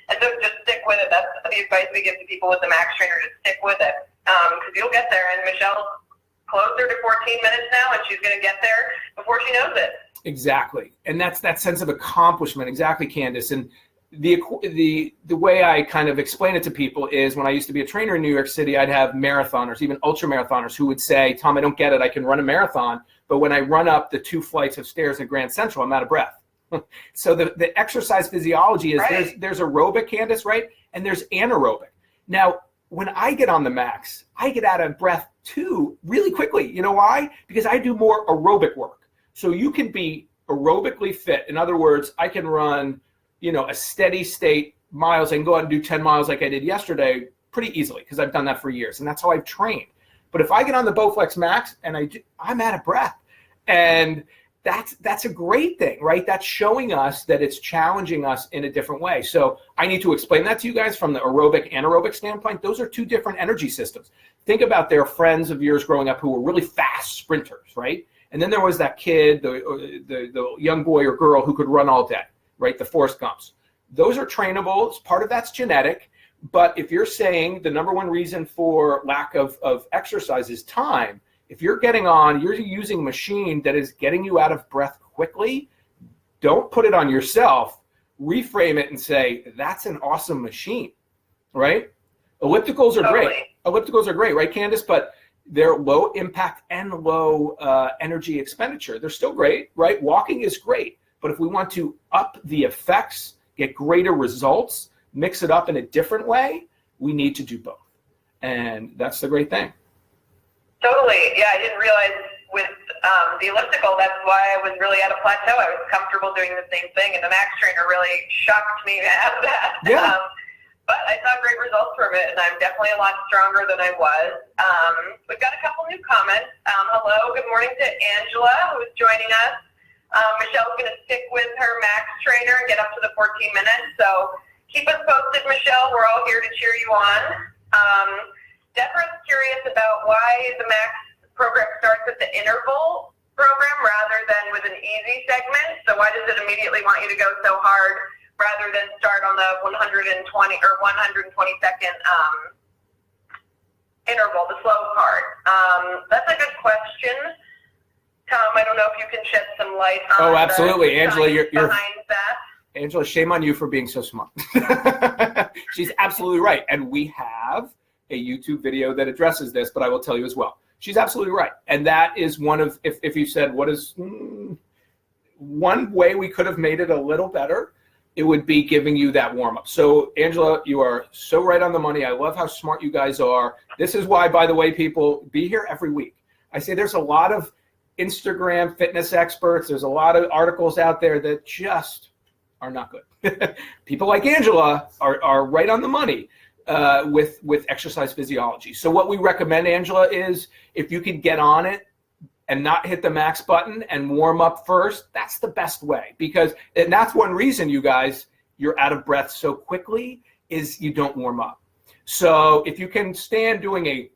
Speaker 2: And so just stick with it. That's the advice we give to people with the Max Trainer, to stick with it, because you'll get there. And Michelle's closer to 14 minutes now, and she's going to get there before she knows it. Exactly,
Speaker 1: and that's that sense of accomplishment. Exactly, Candace. And the way I kind of explain it to people is when I used to be a trainer in New York City, I'd have marathoners, even ultra marathoners, who would say, Tom, I don't get it. I can run a marathon, but when I run up the 2 flights of stairs in Grand Central, I'm out of breath. So the exercise physiology is right. There's aerobic, Candace, right? And there's anaerobic. Now, when I get on the Max, I get out of breath too really quickly. You know why? Because I do more aerobic work. So you can be aerobically fit. In other words, I can run a steady state miles and go out and do 10 miles like I did yesterday pretty easily, because I've done that for years, and that's how I've trained. But if I get on the Bowflex Max and I'm out of breath, and that's a great thing, right? That's showing us that it's challenging us in a different way. So I need to explain that to you guys from the aerobic, anaerobic standpoint. Those are 2 different energy systems. Think about their friends of yours growing up who were really fast sprinters, right? And then there was that kid, the young boy or girl who could run all day. Right, the Forrest Gumps. Those are trainable. Part of that's genetic. But if you're saying the number one reason for lack of exercise is time, If you're you're using a machine that is getting you out of breath quickly, don't put it on yourself. Reframe it and say, that's an awesome machine, right? Ellipticals are great. Ellipticals are great, right, Candace? But they're low impact and low energy expenditure. They're still great, right? Walking is great. But if we want to up the effects, get greater results, mix it up in a different way, we need to do both. And that's the great thing.
Speaker 2: Totally. Yeah, I didn't realize with the elliptical, that's why I was really at a plateau. I was comfortable doing the same thing, and the Max Trainer really shocked me out of that.
Speaker 1: Yeah.
Speaker 2: But I saw great results from it, and I'm definitely a lot stronger than I was. We've got a couple new comments. Hello, good morning to Angela, who is joining us. Michelle's going to stick with her Max Trainer and get up to the 14 minutes. So keep us posted, Michelle. We're all here to cheer you on. Deborah's curious about why the Max program starts with the interval program rather than with an easy segment. So why does it immediately want you to go so hard rather than start on the 120 or 120 second interval, the slow part? That's a good question. Tom, I don't know if you can shed some light on
Speaker 1: absolutely. Angela, you're
Speaker 2: behind that.
Speaker 1: Angela, shame on you for being so smart. She's absolutely right. And we have a YouTube video that addresses this, but I will tell you as well. She's absolutely right. And that is one of, if you said, what is one way we could have made it a little better, it would be giving you that warm-up. So, Angela, you are so right on the money. I love how smart you guys are. This is why, by the way, people, be here every week. I say there's a lot of Instagram fitness experts. There's a lot of articles out there that just are not good. People like Angela are right on the money with exercise physiology. So what we recommend, Angela, is if you can get on it and not hit the max button and warm up first, that's the best way. And that's one reason, you guys, you're out of breath so quickly is you don't warm up. So if you can stand doing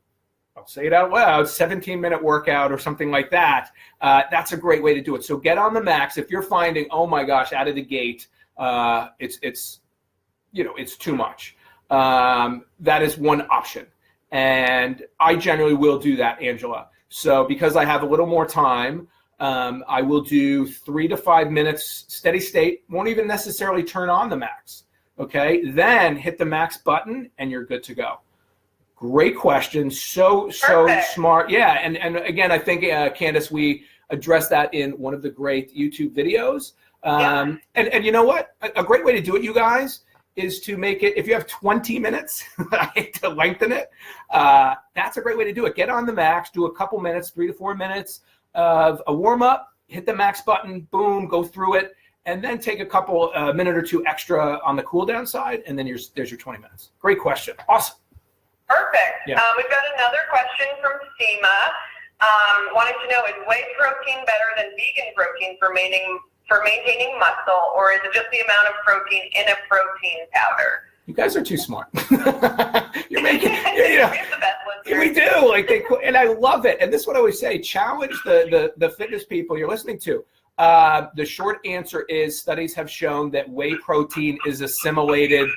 Speaker 1: I'll say it out loud, 17-minute workout or something like that, that's a great way to do it. So get on the max. If you're finding, oh my gosh, out of the gate, it's too much. That is one option. And I generally will do that, Angela. So because I have a little more time, I will do 3 to 5 minutes steady state, won't even necessarily turn on the max. Okay, then hit the max button and you're good to go. Great question. So smart. Yeah. And again, I think, Candace, we addressed that in one of the great YouTube videos. And you know what? A great way to do it, you guys, is to make it, if you have 20 minutes, I hate to lengthen it, that's a great way to do it. Get on the max, do a couple minutes, 3 to 4 minutes of a warm-up, hit the max button, boom, go through it, and then take a couple minute or two extra on the cool down side, and then there's your 20 minutes. Great question. Awesome.
Speaker 2: Perfect.
Speaker 1: Yeah.
Speaker 2: We've got another question from Seema, wanting to know, is whey protein better than vegan protein for maintaining muscle, or is it just the amount of protein in a protein powder?
Speaker 1: You guys are too smart. You're making,
Speaker 2: we have the best listeners.
Speaker 1: We do, and I love it. And this is what I always say: challenge the fitness people you're listening to. The short answer is studies have shown that whey protein is assimilated,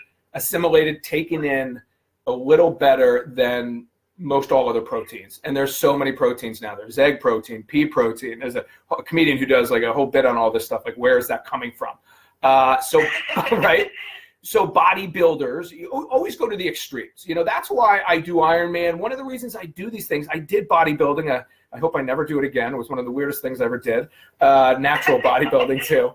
Speaker 1: taken in a little better than most all other proteins. And there's so many proteins now. There's egg protein, pea protein. There's a comedian who does like a whole bit on all this stuff, like where is that coming from? Right? So bodybuilders, you always go to the extremes. That's why I do Ironman. One of the reasons I do these things, I did bodybuilding. I hope I never do it again. It was one of the weirdest things I ever did. Natural bodybuilding too.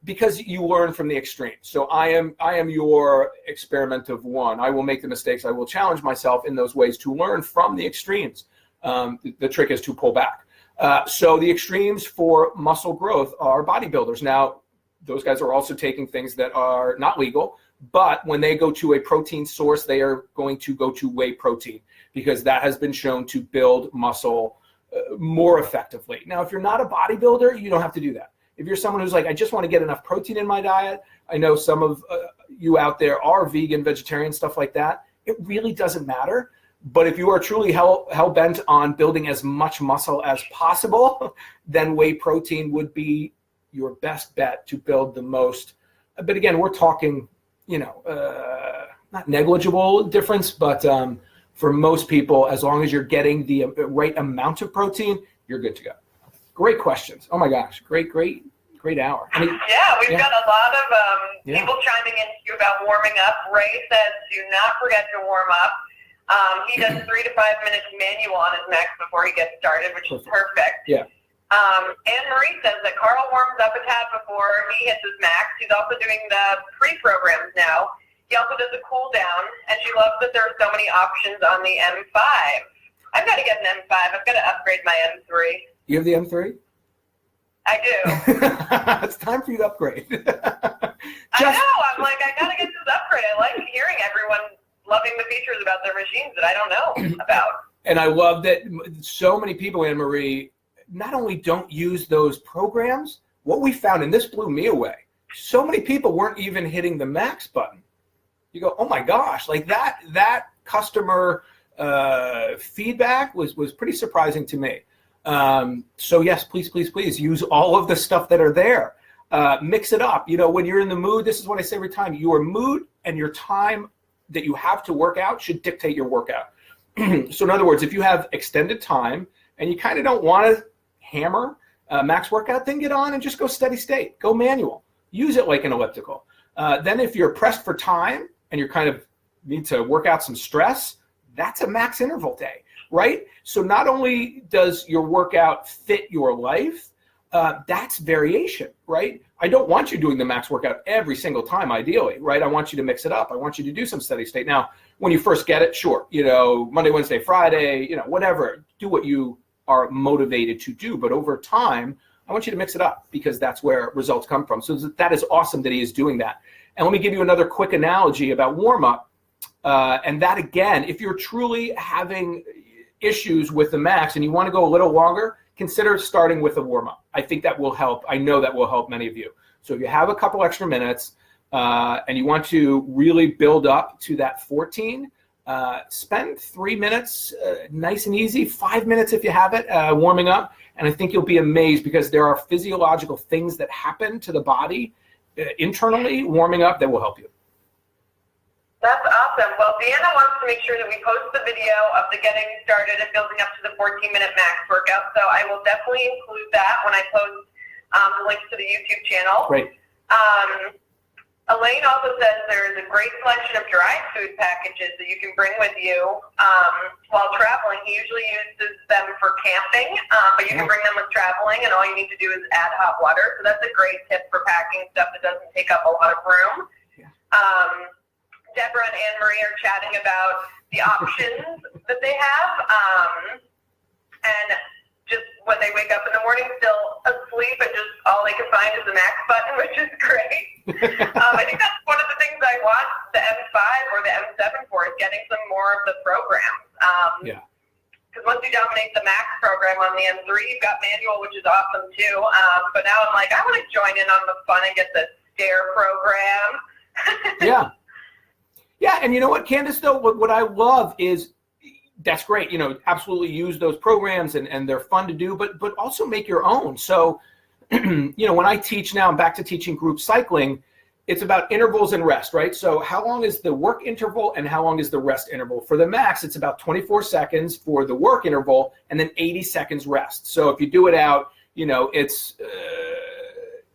Speaker 1: Because you learn from the extremes. So I am your experiment of one. I will make the mistakes. I will challenge myself in those ways to learn from the extremes. The trick is to pull back. So the extremes for muscle growth are bodybuilders. Now, those guys are also taking things that are not legal, but when they go to a protein source, they are going to go to whey protein because that has been shown to build muscle more effectively. Now, if you're not a bodybuilder, you don't have to do that. If you're someone who's like, I just want to get enough protein in my diet, I know some of you out there are vegan, vegetarian, stuff like that. It really doesn't matter. But if you are truly hell-bent on building as much muscle as possible, then whey protein would be your best bet to build the most. But again, we're talking, not negligible difference, but for most people, as long as you're getting the right amount of protein, you're good to go. Great questions. Oh my gosh, great hour. I mean,
Speaker 2: we've got a lot of people chiming in too about warming up. Ray says, do not forget to warm up. He does 3 to 5 minutes manual on his max before he gets started, which is perfect.
Speaker 1: Yeah.
Speaker 2: Anne Marie says that Carl warms up a tad before he hits his max. He's also doing the pre-programs now. He also does a cool down, and she loves that there are so many options on the M5. I've got to get an M5. I've got to upgrade my M3.
Speaker 1: You have the M3?
Speaker 2: I do.
Speaker 1: It's time for you to upgrade.
Speaker 2: I know. I'm like, I got to get this upgrade. I like hearing everyone loving the features about their machines that I don't know about.
Speaker 1: And I love that so many people, Anne Marie, not only don't use those programs, what we found, and this blew me away, so many people weren't even hitting the max button. You go, oh my gosh, like that customer feedback was pretty surprising to me. So yes, please use all of the stuff that are there. Mix it up. You know, when you're in the mood, this is what I say every time, your mood and your time that you have to work out should dictate your workout. So in other words, if you have extended time and you kind of don't want to hammer max workout, then get on and just go steady state, go manual, use it like an elliptical. Then if you're pressed for time and you kind of need to work out some stress, that's a max interval day, right? So not only does your workout fit your life, that's variation, right? I don't want you doing the max workout every single time, ideally, right? I want you to mix it up. I want you to do some steady state. Now, when you first get it, sure, you know, Monday, Wednesday, Friday, you know, whatever, do what you are motivated to do. But over time, I want you to mix it up because that's where results come from. So that is awesome that he is doing that. And let me give you another quick analogy about warm-up. And that, again, if you're truly having issues with the max and you want to go a little longer, consider starting with a warm-up. I think that will help. I know that will help many of you. So if you have a couple extra minutes and you want to really build up to that 14, spend 3 minutes, nice and easy, 5 minutes if you have it, warming up. And I think you'll be amazed because there are physiological things that happen to the body internally warming up that will help you.
Speaker 2: That's awesome. Well, Deanna wants to make sure that we post the video of the getting started and building up to the 14-minute max workout. So I will definitely include that when I post the links to the YouTube channel.
Speaker 1: Great.
Speaker 2: Elaine also says there is a great selection of dry food packages that you can bring with you while traveling. He usually uses them for camping, but you can bring them with traveling, and all you need to do is add hot water. So that's a great tip for packing stuff that doesn't take up a lot of room. Yeah. Deborah and Anne Marie are chatting about the options that they have, and just when they wake up in the morning, still asleep, and just all they can find is the max button, which is great. I think that's one of the things I want the M5 or the M7 for, is getting some more of the programs. Because once you dominate the max program on the M3, you've got manual, which is awesome too. But now I'm like, I want to join in on the fun and get the stair program. Yeah, and you know what, Candace, though, what I love is, that's great, you know, absolutely use those programs and they're fun to do, but also make your own. So, you know, when I teach now, I'm back to teaching group cycling, it's about intervals and rest, right? So how long is the work interval and how long is the rest interval? For the max, it's about 24 seconds for the work interval and then 80 seconds rest. So if you do it out, you know, it's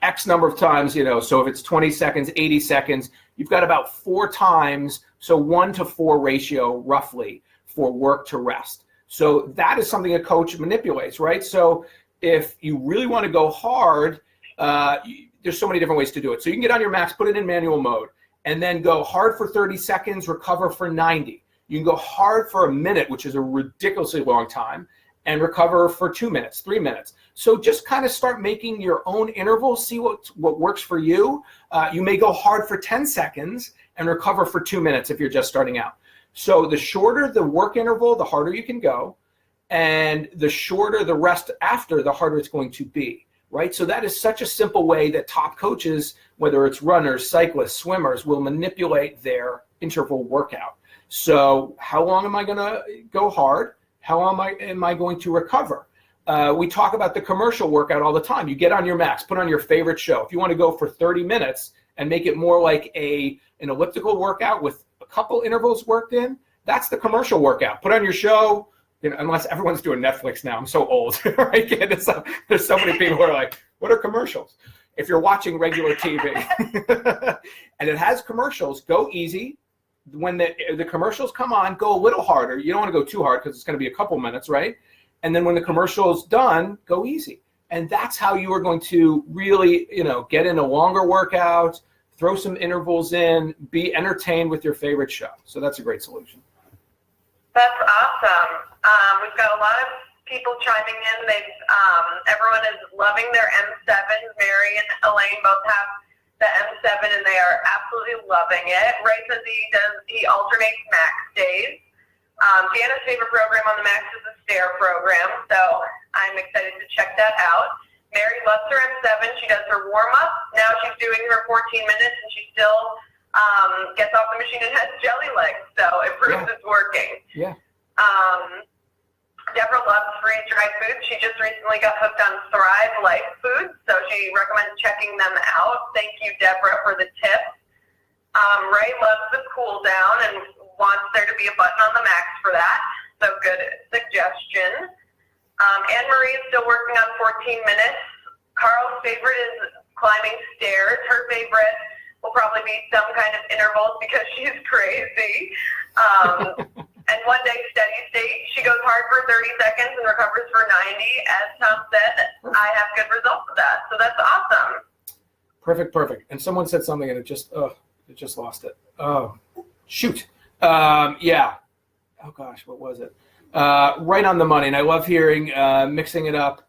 Speaker 2: X number of times, you know, so if it's 20 seconds, 80 seconds, you've got about 4 times, so 1 to 4 ratio roughly for work to rest. So that is something a coach manipulates, right? So if you really want to go hard, there's so many different ways to do it. So you can get on your max, put it in manual mode, and then go hard for 30 seconds, recover for 90. You can go hard for a minute, which is a ridiculously long time, and recover for 2 minutes, 3 minutes. So just kind of start making your own intervals, see what works for you. You may go hard for 10 seconds and recover for 2 minutes if you're just starting out. So the shorter the work interval, the harder you can go. And the shorter the rest after, the harder it's going to be, right? So that is such a simple way that top coaches, whether it's runners, cyclists, swimmers, will manipulate their interval workout. So how long am I going to go hard? How am I going to recover? We talk about the commercial workout all the time. You get on your max, put on your favorite show. If you want to go for 30 minutes and make it more like an elliptical workout with a couple intervals worked in,
Speaker 1: That's the commercial workout. Put on your show, unless everyone's doing Netflix now. I'm so old, right? There's so many people who are like, what are commercials? If you're watching regular TV and it has commercials, go easy. When the commercials come on, go a little harder. You don't want to go too hard because it's going to be a couple minutes, right? And then when the commercial's done, go easy. And that's how you are going to really, get in a longer workout, throw some intervals in, be entertained with your favorite show. So that's a great solution.
Speaker 2: That's awesome. We've got a lot of people chiming in. Everyone is loving their M7s. Mary and Elaine both have the M7, and they are absolutely loving it. Ray says he alternates max days. Deanna's favorite program on the max is the stair program, so I'm excited to check that out. Mary loves her M7. She does her warm-up. Now she's doing her 14 minutes, and she still gets off the machine and has jelly legs, so it proves it's working.
Speaker 1: Yeah.
Speaker 2: Deborah loves freeze-dried foods. She just recently got hooked on Thrive Life Foods, so she recommends checking them out. Thank you, Deborah, for the tip. Ray loves the cool down and wants there to be a button on the max for that, so good suggestion. Anne-Marie is still working on 14 minutes. Carl's favorite is climbing stairs. Her favorite will probably be some kind of intervals because she's crazy. And one day, steady state, she goes hard for 30 seconds and recovers for 90. As Tom said, I have good results with that. So that's awesome.
Speaker 1: Perfect. And someone said something and it just lost it. Oh, shoot. Yeah. Oh, gosh, what was it? Right on the money. And I love hearing mixing it up.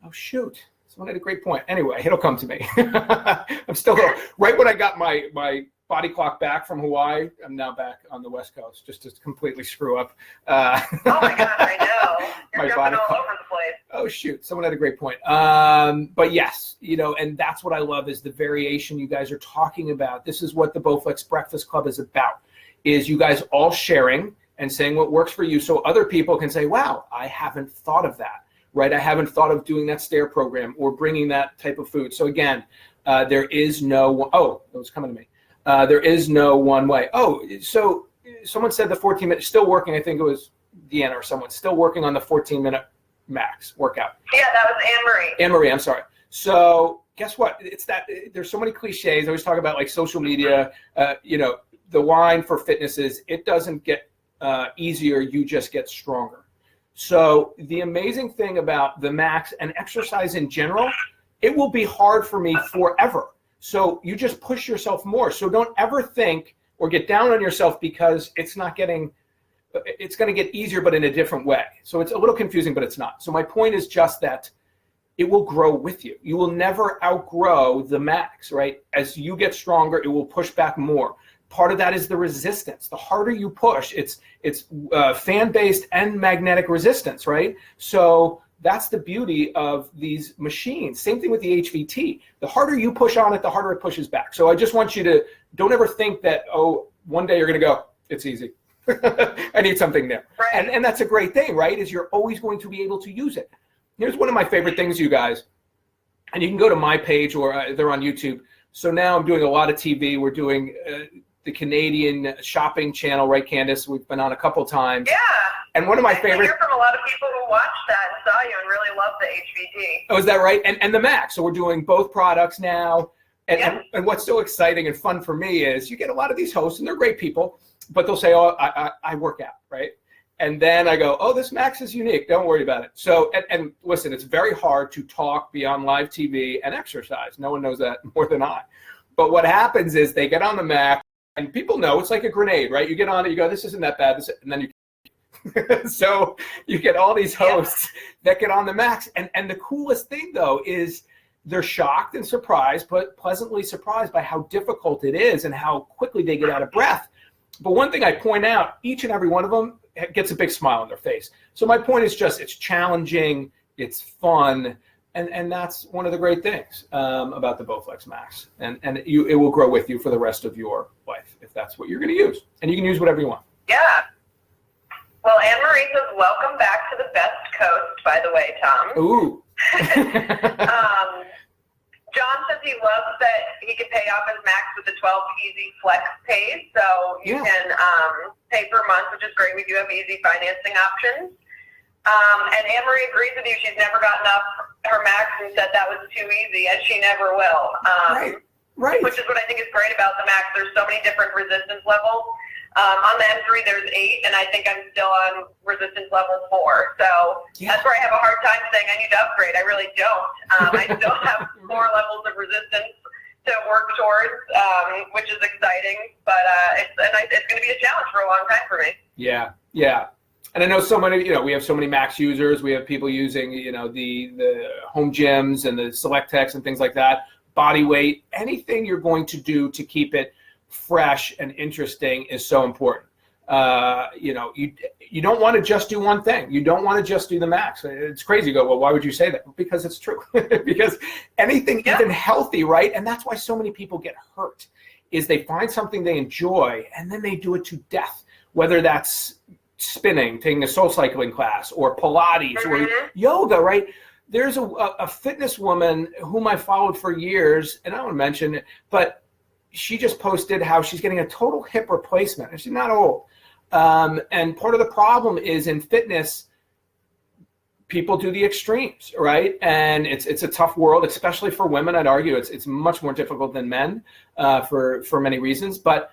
Speaker 1: Oh, shoot. Someone had a great point. Anyway, it'll come to me. I'm still right when I got my body clock back from Hawaii. I'm now back on the West Coast just to completely screw up.
Speaker 2: Oh my God, I know. You're jumping all over the place.
Speaker 1: Oh shoot, someone had a great point. But yes, and that's what I love is the variation you guys are talking about. This is what the Bowflex Breakfast Club is about, is you guys all sharing and saying what works for you so other people can say, wow, I haven't thought of that, right? I haven't thought of doing that stair program or bringing that type of food. So again, there is no, it was coming to me. There is no one way. Oh, so someone said the 14 minutes, still working. I think it was Deanna or someone still working on the 14-minute max workout.
Speaker 2: Yeah, that was Anne-Marie.
Speaker 1: Anne-Marie, I'm sorry. So guess what? It's that there's so many cliches. I always talk about like social media, the line for fitness is it doesn't get easier. You just get stronger. So the amazing thing about the max and exercise in general, it will be hard for me forever. So you just push yourself more. So don't ever think or get down on yourself because it's going to get easier, but in a different way. So it's a little confusing, but it's not. So my point is just that it will grow with you. You will never outgrow the max, right? As you get stronger, it will push back more. Part of that is the resistance. The harder you push, it's fan-based and magnetic resistance, right? So that's the beauty of these machines. Same thing with the HVT. The harder you push on it, the harder it pushes back. So I just want you to don't ever think that, one day you're going to go, it's easy. I need something new. Right. And that's a great thing, right? Is you're always going to be able to use it. Here's one of my favorite things, you guys. And you can go to my page or they're on YouTube. So now I'm doing a lot of TV. We're doing the Canadian shopping channel, right, Candace? We've been on a couple times. Yeah. And one of my favorite. I hear
Speaker 2: from a lot of people who watched that and saw you and really loved the HVT.
Speaker 1: Oh, is that right? And the Max. So we're doing both products now. And what's so exciting and fun for me is you get a lot of these hosts, and they're great people, but they'll say, I work out, right? And then I go, this Max is unique. Don't worry about it. So, and listen, it's very hard to talk beyond live TV and exercise. No one knows that more than I. But what happens is they get on the Max, and people know it's like a grenade, right? You get on it, you go, this isn't that bad, and then you so you get all these hosts that get on the Max. And the coolest thing, though, is they're shocked and surprised, but pleasantly surprised by how difficult it is and how quickly they get out of breath. But one thing I point out, each and every one of them gets a big smile on their face. So my point is just it's challenging, it's fun, and that's one of the great things about the Bowflex Max. And it will grow with you for the rest of your life if that's what you're going to use. And you can use whatever you want.
Speaker 2: Yeah. Well, Anne-Marie says, welcome back to the best coast, by the way, Tom.
Speaker 1: Ooh.
Speaker 2: John says he loves that he can pay off his max with the 12 Easy Flex Pays, so you can pay per month, which is great. We do have easy financing options. And Anne-Marie agrees with you. She's never gotten up her max and said that was too easy, and she never will.
Speaker 1: Right.
Speaker 2: Which is what I think is great about the max. There's so many different resistance levels. On the M3, there's 8, and I think I'm still on resistance level 4. So that's where I have a hard time saying I need to upgrade. I really don't. I still have 4 levels of resistance to work towards, which is exciting. But it's going to be a challenge for a long time for me.
Speaker 1: Yeah. And I know so many, we have so many Max users. We have people using, the home gyms and the Select Techs and things like that. Body weight, anything you're going to do to keep it fresh and interesting is so important. You don't want to just do one thing. You don't want to just do the Max. It's crazy to go, well, why would you say that? Because it's true. Because anything even healthy, right? And that's why so many people get hurt, is they find something they enjoy and then they do it to death, whether that's spinning, taking a soul cycling class, or Pilates, or yoga, right? There's a fitness woman whom I followed for years, and I don't want to mention it, but she just posted how she's getting a total hip replacement, and she's not old. And part of the problem is in fitness, people do the extremes, right? And it's a tough world, especially for women. I'd argue it's much more difficult than men for many reasons. But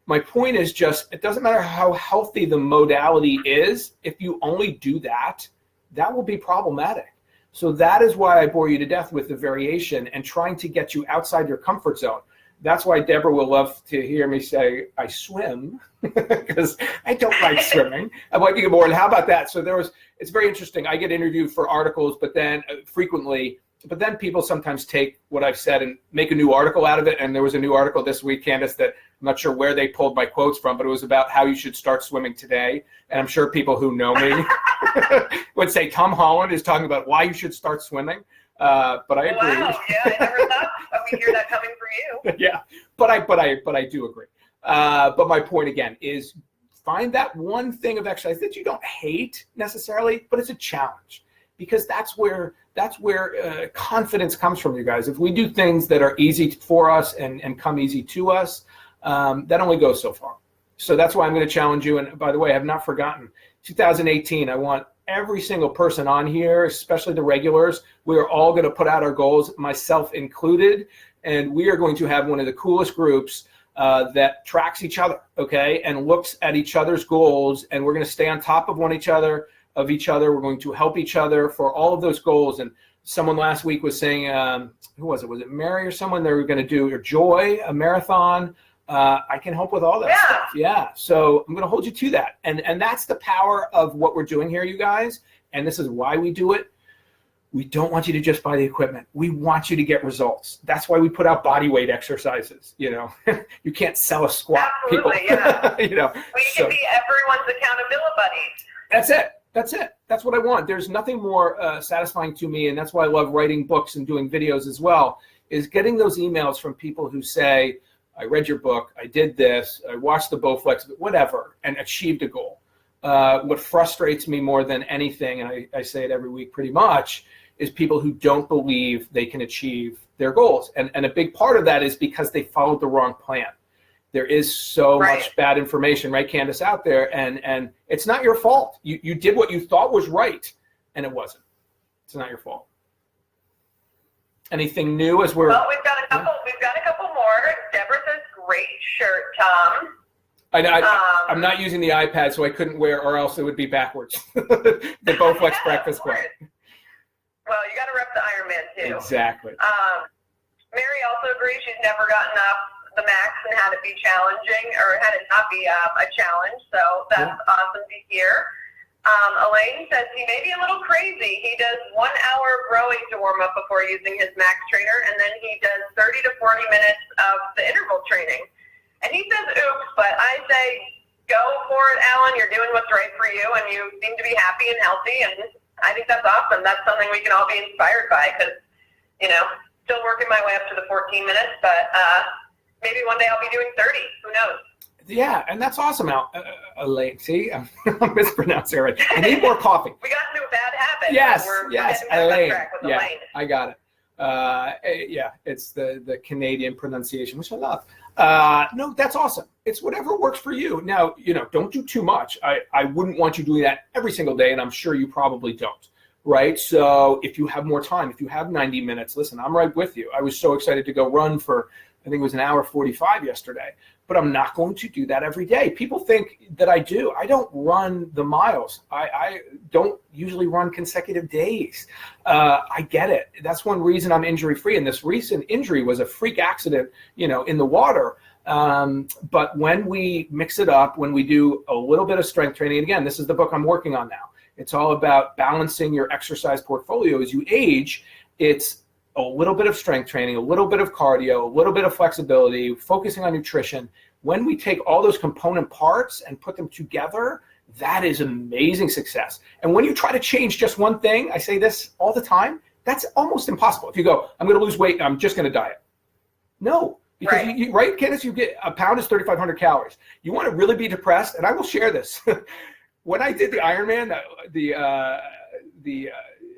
Speaker 1: my point is just, it doesn't matter how healthy the modality is. If you only do that, that will be problematic. So that is why I bore you to death with the variation and trying to get you outside your comfort zone. That's why Deborah will love to hear me say, I swim, because I don't like swimming. I'm like, you get bored. How about that? So it's very interesting. I get interviewed for articles, but then people sometimes take what I've said and make a new article out of it. And there was a new article this week, Candace, that I'm not sure where they pulled my quotes from, but it was about how you should start swimming today. And I'm sure people who know me would say Tom Holland is talking about why you should start swimming. But I agree.
Speaker 2: Wow, yeah, I never thought we'd hear that coming from you.
Speaker 1: Yeah, but I do agree. But my point again is, find that one thing of exercise that you don't hate necessarily, but it's a challenge, because that's where confidence comes from, you guys. If we do things that are easy for us and come easy to us, that only goes so far. So that's why I'm going to challenge you. And by the way, I have not forgotten, 2018, I want every single person on here, especially the regulars, we are all going to put out our goals, myself included, and we are going to have one of the coolest groups that tracks each other, okay, and looks at each other's goals, and we're going to stay on top of each other. We're going to help each other for all of those goals. And someone last week was saying, who was it? Was it Mary or someone? They were going to do, or Joy, a marathon. I can help with all that stuff. Yeah. So I'm going to hold you to that. And that's the power of what we're doing here, you guys. And this is why we do it. We don't want you to just buy the equipment. We want you to get results. That's why we put out body weight exercises. You can't sell a squat.
Speaker 2: Absolutely,
Speaker 1: people.
Speaker 2: Yeah.
Speaker 1: We
Speaker 2: can be everyone's accountability buddies.
Speaker 1: That's it. That's what I want. There's nothing more satisfying to me, and that's why I love writing books and doing videos as well, is getting those emails from people who say, I read your book, I did this, I watched the Bowflex, whatever, and achieved a goal. What frustrates me more than anything, and I say it every week pretty much, is people who don't believe they can achieve their goals. And a big part of that is because they followed the wrong plan. There is so much bad information, right, Candace, out there, and it's not your fault. You did what you thought was right, and it wasn't. It's not your fault. Anything new as we're...
Speaker 2: Well, we've got a couple more. Deborah says, great shirt, Tom.
Speaker 1: I'm not using the iPad, so I couldn't wear, or else it would be backwards. The Bowflex Breakfast Club.
Speaker 2: Well, you got to rep the Iron Man, too.
Speaker 1: Exactly.
Speaker 2: Mary also agrees she's never gotten up the max and had it be challenging, or had it not be a challenge, so that's awesome to hear. Elaine says he may be a little crazy. He does 1 hour of rowing to warm up before using his max trainer, and then he does 30 to 40 minutes of the interval training. And he says, oops, but I say, go for it, Alan. You're doing what's right for you, and you seem to be happy and healthy, and I think that's awesome. That's something we can all be inspired by, because, still working my way up to the 14 minutes, but maybe one day I'll be doing 30. Who knows?
Speaker 1: Yeah, and that's awesome, Elaine. See, I'm mispronouncing it. I need more coffee.
Speaker 2: We got into a bad habit.
Speaker 1: Yes,
Speaker 2: We're
Speaker 1: yes,
Speaker 2: Elaine.
Speaker 1: Yeah,
Speaker 2: Elaine.
Speaker 1: I got it. Yeah, it's the Canadian pronunciation, which I love. No, that's awesome. It's whatever works for you. Now, don't do too much. I wouldn't want you doing that every single day, and I'm sure you probably don't, right? So if you have more time, if you have 90 minutes, listen, I'm right with you. I was so excited to go run for, I think it was an hour 45 yesterday, but I'm not going to do that every day. People think that I do. I don't run the miles. I don't usually run consecutive days. I get it. That's one reason I'm injury free. And this recent injury was a freak accident, in the water. But when we mix it up, when we do a little bit of strength training, and again, this is the book I'm working on now. It's all about balancing your exercise portfolio as you age. It's a little bit of strength training, a little bit of cardio, a little bit of flexibility, focusing on nutrition. When we take all those component parts and put them together, that is amazing success. And when you try to change just one thing, I say this all the time, that's almost impossible. If you go, I'm going to lose weight, I'm just going to diet. No, because right, Candace, you get a pound is 3,500 calories. You want to really be depressed, and I will share this. When I did the Ironman, the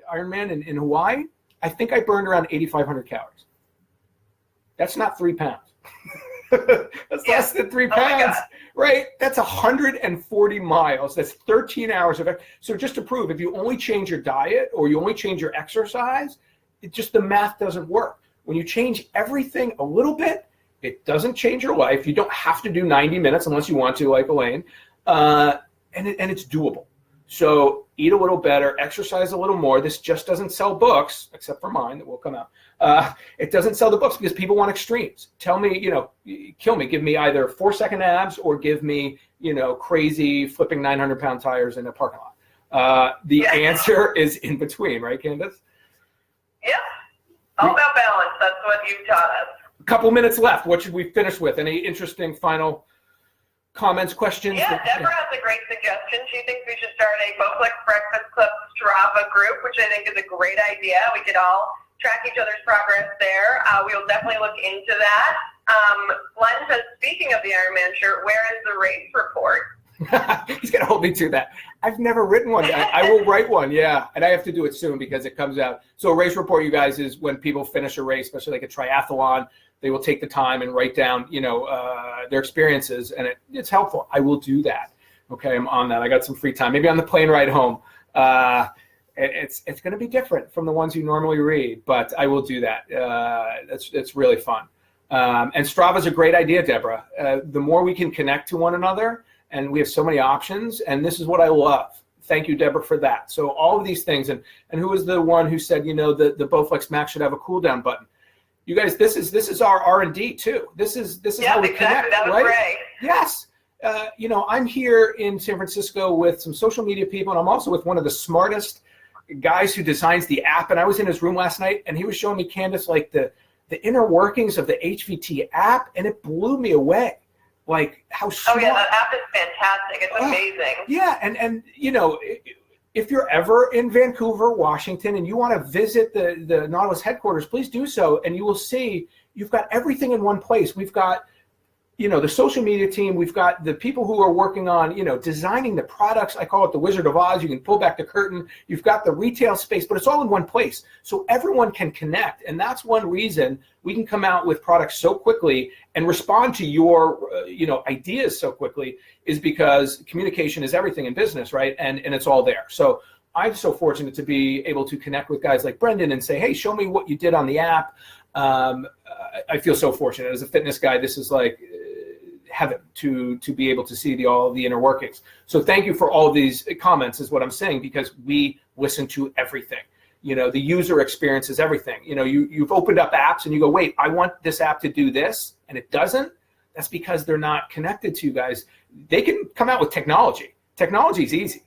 Speaker 1: Ironman in Hawaii, I think I burned around 8,500 calories. That's not 3 pounds. That's less than 3 pounds, right? That's 140 miles. That's 13 hours of it. So just to prove, if you only change your diet or you only change your exercise, the math doesn't work. When you change everything a little bit, it doesn't change your life. You don't have to do 90 minutes unless you want to, like Elaine, and it's doable. So eat a little better, exercise a little more. This just doesn't sell books, except for mine that will come out. It doesn't sell the books because people want extremes. Tell me, kill me. Give me either 4-second abs or give me, crazy flipping 900-pound tires in a parking lot. The answer is in between, right, Candace?
Speaker 2: Yeah. All about balance. That's what you taught us.
Speaker 1: A couple minutes left. What should we finish with? Any interesting final comments, questions?
Speaker 2: Yeah, Deborah has a great suggestion. She thinks we should start a Bowflex Breakfast Club Strava group, which I think is a great idea. We could all track each other's progress there. We'll definitely look into that. Len says, speaking of the Ironman shirt, where is the race report?
Speaker 1: He's going to hold me to that. I've never written one. I will write one, yeah. And I have to do it soon because it comes out. So a race report, you guys, is when people finish a race, especially like a triathlon, they will take the time and write down, their experiences, and it's helpful. I will do that. Okay, I'm on that. I got some free time. Maybe on the plane ride home. It's going to be different from the ones you normally read, but I will do that. It's really fun. And Strava's a great idea, Deborah. The more we can connect to one another, and we have so many options, and this is what I love. Thank you, Deborah, for that. So all of these things, and who was the one who said, the Bowflex Max should have a cool down button? You guys, this is our R&D too. This is how we connect,
Speaker 2: that was
Speaker 1: right?
Speaker 2: great.
Speaker 1: Yes. I'm here in San Francisco with some social media people, and I'm also with one of the smartest guys who designs the app. And I was in his room last night, and he was showing me, Candace, like the inner workings of the HVT app, and it blew me away. Like how smart. Oh yeah,
Speaker 2: that app is fantastic. It's amazing.
Speaker 1: Yeah, and if you're ever in Vancouver, Washington, and you want to visit the Nautilus headquarters, please do so, and you will see you've got everything in one place. We've got, the social media team. We've got the people who are working on, designing the products. I call it the Wizard of Oz. You can pull back the curtain. You've got the retail space, but it's all in one place. So everyone can connect. And that's one reason we can come out with products so quickly and respond to your, ideas so quickly, is because communication is everything in business, right? And it's all there. So I'm so fortunate to be able to connect with guys like Brendan and say, hey, show me what you did on the app. I feel so fortunate as a fitness guy. This is like heaven to be able to see all the inner workings. So thank you for all of these comments is what I'm saying, because we listen to everything. The user experience is everything. You've opened up apps and you go, wait, I want this app to do this, and it doesn't. That's because they're not connected to you guys. They can come out with technology. Technology is easy,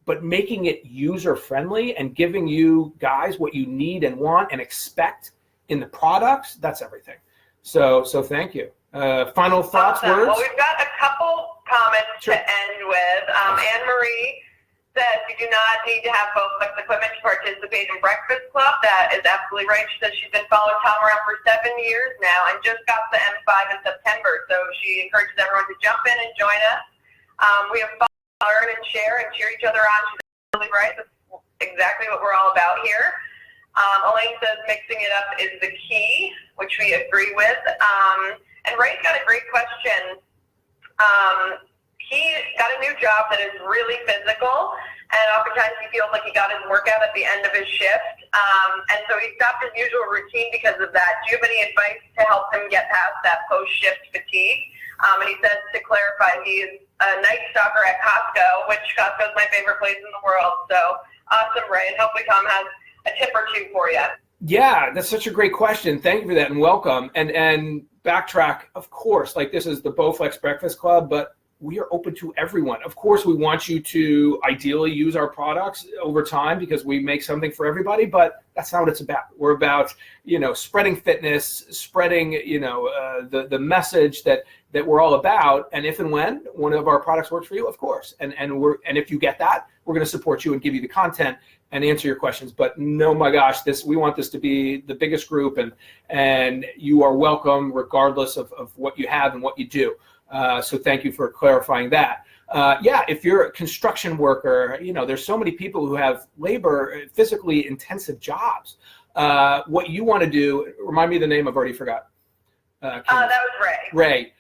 Speaker 1: but making it user friendly and giving you guys what you need and want and expect in the products, that's everything. So thank you. Final thoughts, words?
Speaker 2: Well, we've got a couple comments to end with. Anne-Marie says you do not need to have Bowflex equipment to participate in Breakfast Club. That is absolutely right. She says she's been following Tom around for 7 years now and just got the M5 in September. So she encourages everyone to jump in and join us. We have fun, learn and share and cheer each other on. She's absolutely right. That's exactly what we're all about here. Elaine says mixing it up is the key, which we agree with. And Ray's got a great question. He got a new job that is really physical, and oftentimes he feels like he got his workout at the end of his shift. And so he stopped his usual routine because of that. Do you have any advice to help him get past that post-shift fatigue? And he says, to clarify, he's a night stalker at Costco, which Costco is my favorite place in the world. So awesome, Ray. And hopefully Tom has a tip or two for you.
Speaker 1: Yeah, that's such a great question. Thank you for that, and welcome. And backtrack, of course, like this is the Bowflex Breakfast Club, but we are open to everyone. Of course, we want you to ideally use our products over time because we make something for everybody, but that's not what it's about. We're about, spreading fitness, spreading, the message that we're all about. And if and when one of our products works for you, of course. And if you get that, we're going to support you and give you the content and answer your questions. But no, my gosh, we want this to be the biggest group, and you are welcome regardless of what you have and what you do. So thank you for clarifying that. If you're a construction worker, there's so many people who have physically intensive jobs. What you want to do, remind me of the name, I've already forgot.
Speaker 2: That was Ray.
Speaker 1: Ray.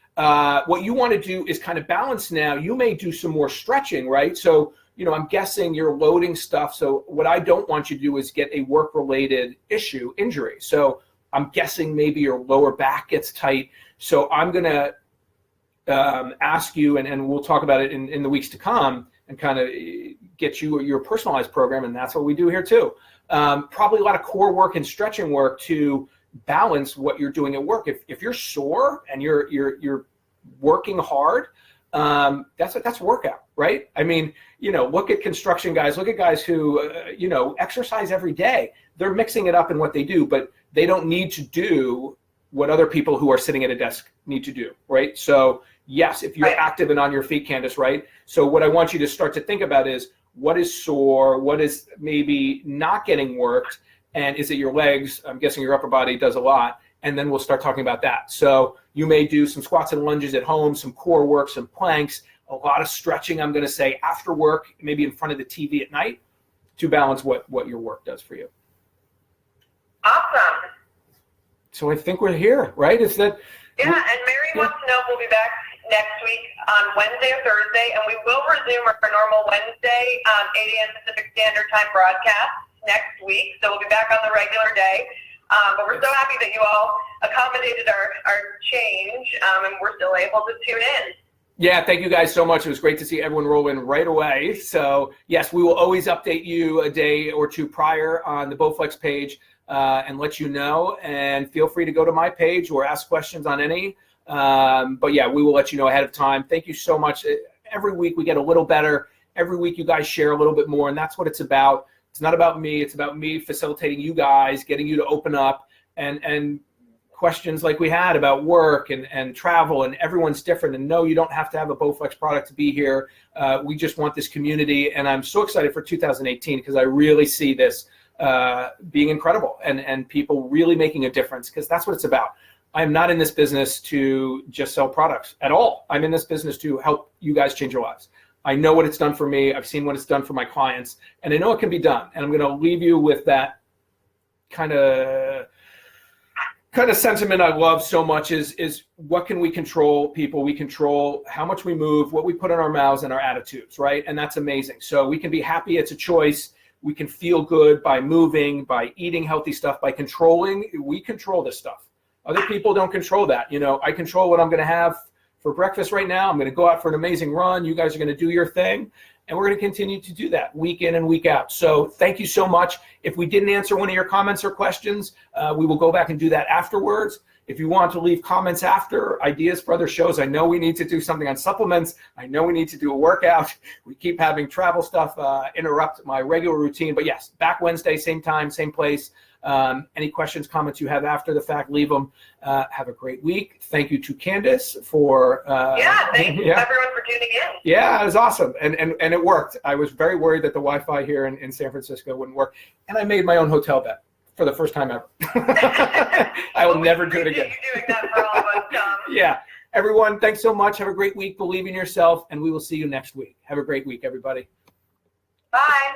Speaker 1: What you want to do is kind of balance now. You may do some more stretching, right? So, I'm guessing you're loading stuff. So what I don't want you to do is get a work-related injury. So I'm guessing maybe your lower back gets tight. So I'm going to ask you, and we'll talk about it in the weeks to come, and kind of get you your personalized program, and that's what we do here too. Probably a lot of core work and stretching work to balance what you're doing at work. If you're sore and you're working hard, that's workout, right? I mean, look at construction guys, look at guys who exercise every day. They're mixing it up in what they do, but they don't need to do what other people who are sitting at a desk need to do, right? So yes, if you're active and on your feet, Candace, right? So what I want you to start to think about is, what is sore? What is maybe not getting worked? And is it your legs? I'm guessing your upper body does a lot. And then we'll start talking about that. So you may do some squats and lunges at home, some core work, some planks, a lot of stretching, I'm going to say, after work, maybe in front of the TV at night, to balance what your work does for you.
Speaker 2: Awesome.
Speaker 1: So I think we're here, right? Is that?
Speaker 2: Yeah, and Mary wants to know if we'll be back next week on Wednesday or Thursday, and we will resume our normal Wednesday 8 a.m. Pacific Standard Time broadcast next week. So we'll be back on the regular day. But we're so happy that you all accommodated our change, and we're still able to tune in.
Speaker 1: Yeah, thank you guys so much. It was great to see everyone roll in right away. So yes, we will always update you a day or two prior on the Bowflex page and let you know. And feel free to go to my page or ask questions on any. But yeah, we will let you know ahead of time. Thank you so much. Every week we get a little better. Every week you guys share a little bit more, and that's what it's about. It's not about me. It's about me facilitating you guys, getting you to open up, and questions like we had about work and travel, and everyone's different. And no, you don't have to have a Bowflex product to be here. We just want this community, and I'm so excited for 2018 because I really see this being incredible and people really making a difference, because that's what it's about. I'm not in this business to just sell products at all. I'm in this business to help you guys change your lives. I know what it's done for me. I've seen what it's done for my clients, and I know it can be done. And I'm going to leave you with that kind of sentiment I love so much is what can we control, people? We control how much we move, what we put in our mouths, and our attitudes, right? And that's amazing. So we can be happy. It's a choice. We can feel good by moving, by eating healthy stuff, by controlling. We control this stuff. Other people don't control that. I control what I'm going to have for breakfast right now. I'm going to go out for an amazing run. You guys are going to do your thing. And we're going to continue to do that week in and week out. So thank you so much. If we didn't answer one of your comments or questions, we will go back and do that afterwards. If you want to leave comments after, ideas for other shows, I know we need to do something on supplements. I know we need to do a workout. We keep having travel stuff interrupt my regular routine. But yes, back Wednesday, same time, same place. Any questions, comments you have after the fact, leave them. Have a great week. Thank you to Candace for
Speaker 2: thank you everyone for tuning in.
Speaker 1: Yeah, it was awesome. And it worked. I was very worried that the Wi-Fi here in San Francisco wouldn't work. And I made my own hotel bed for the first time ever. I will never do it again.
Speaker 2: You doing that for all of us, Tom.
Speaker 1: Yeah. Everyone, thanks so much. Have a great week. Believe in yourself, and we will see you next week. Have a great week, everybody.
Speaker 2: Bye.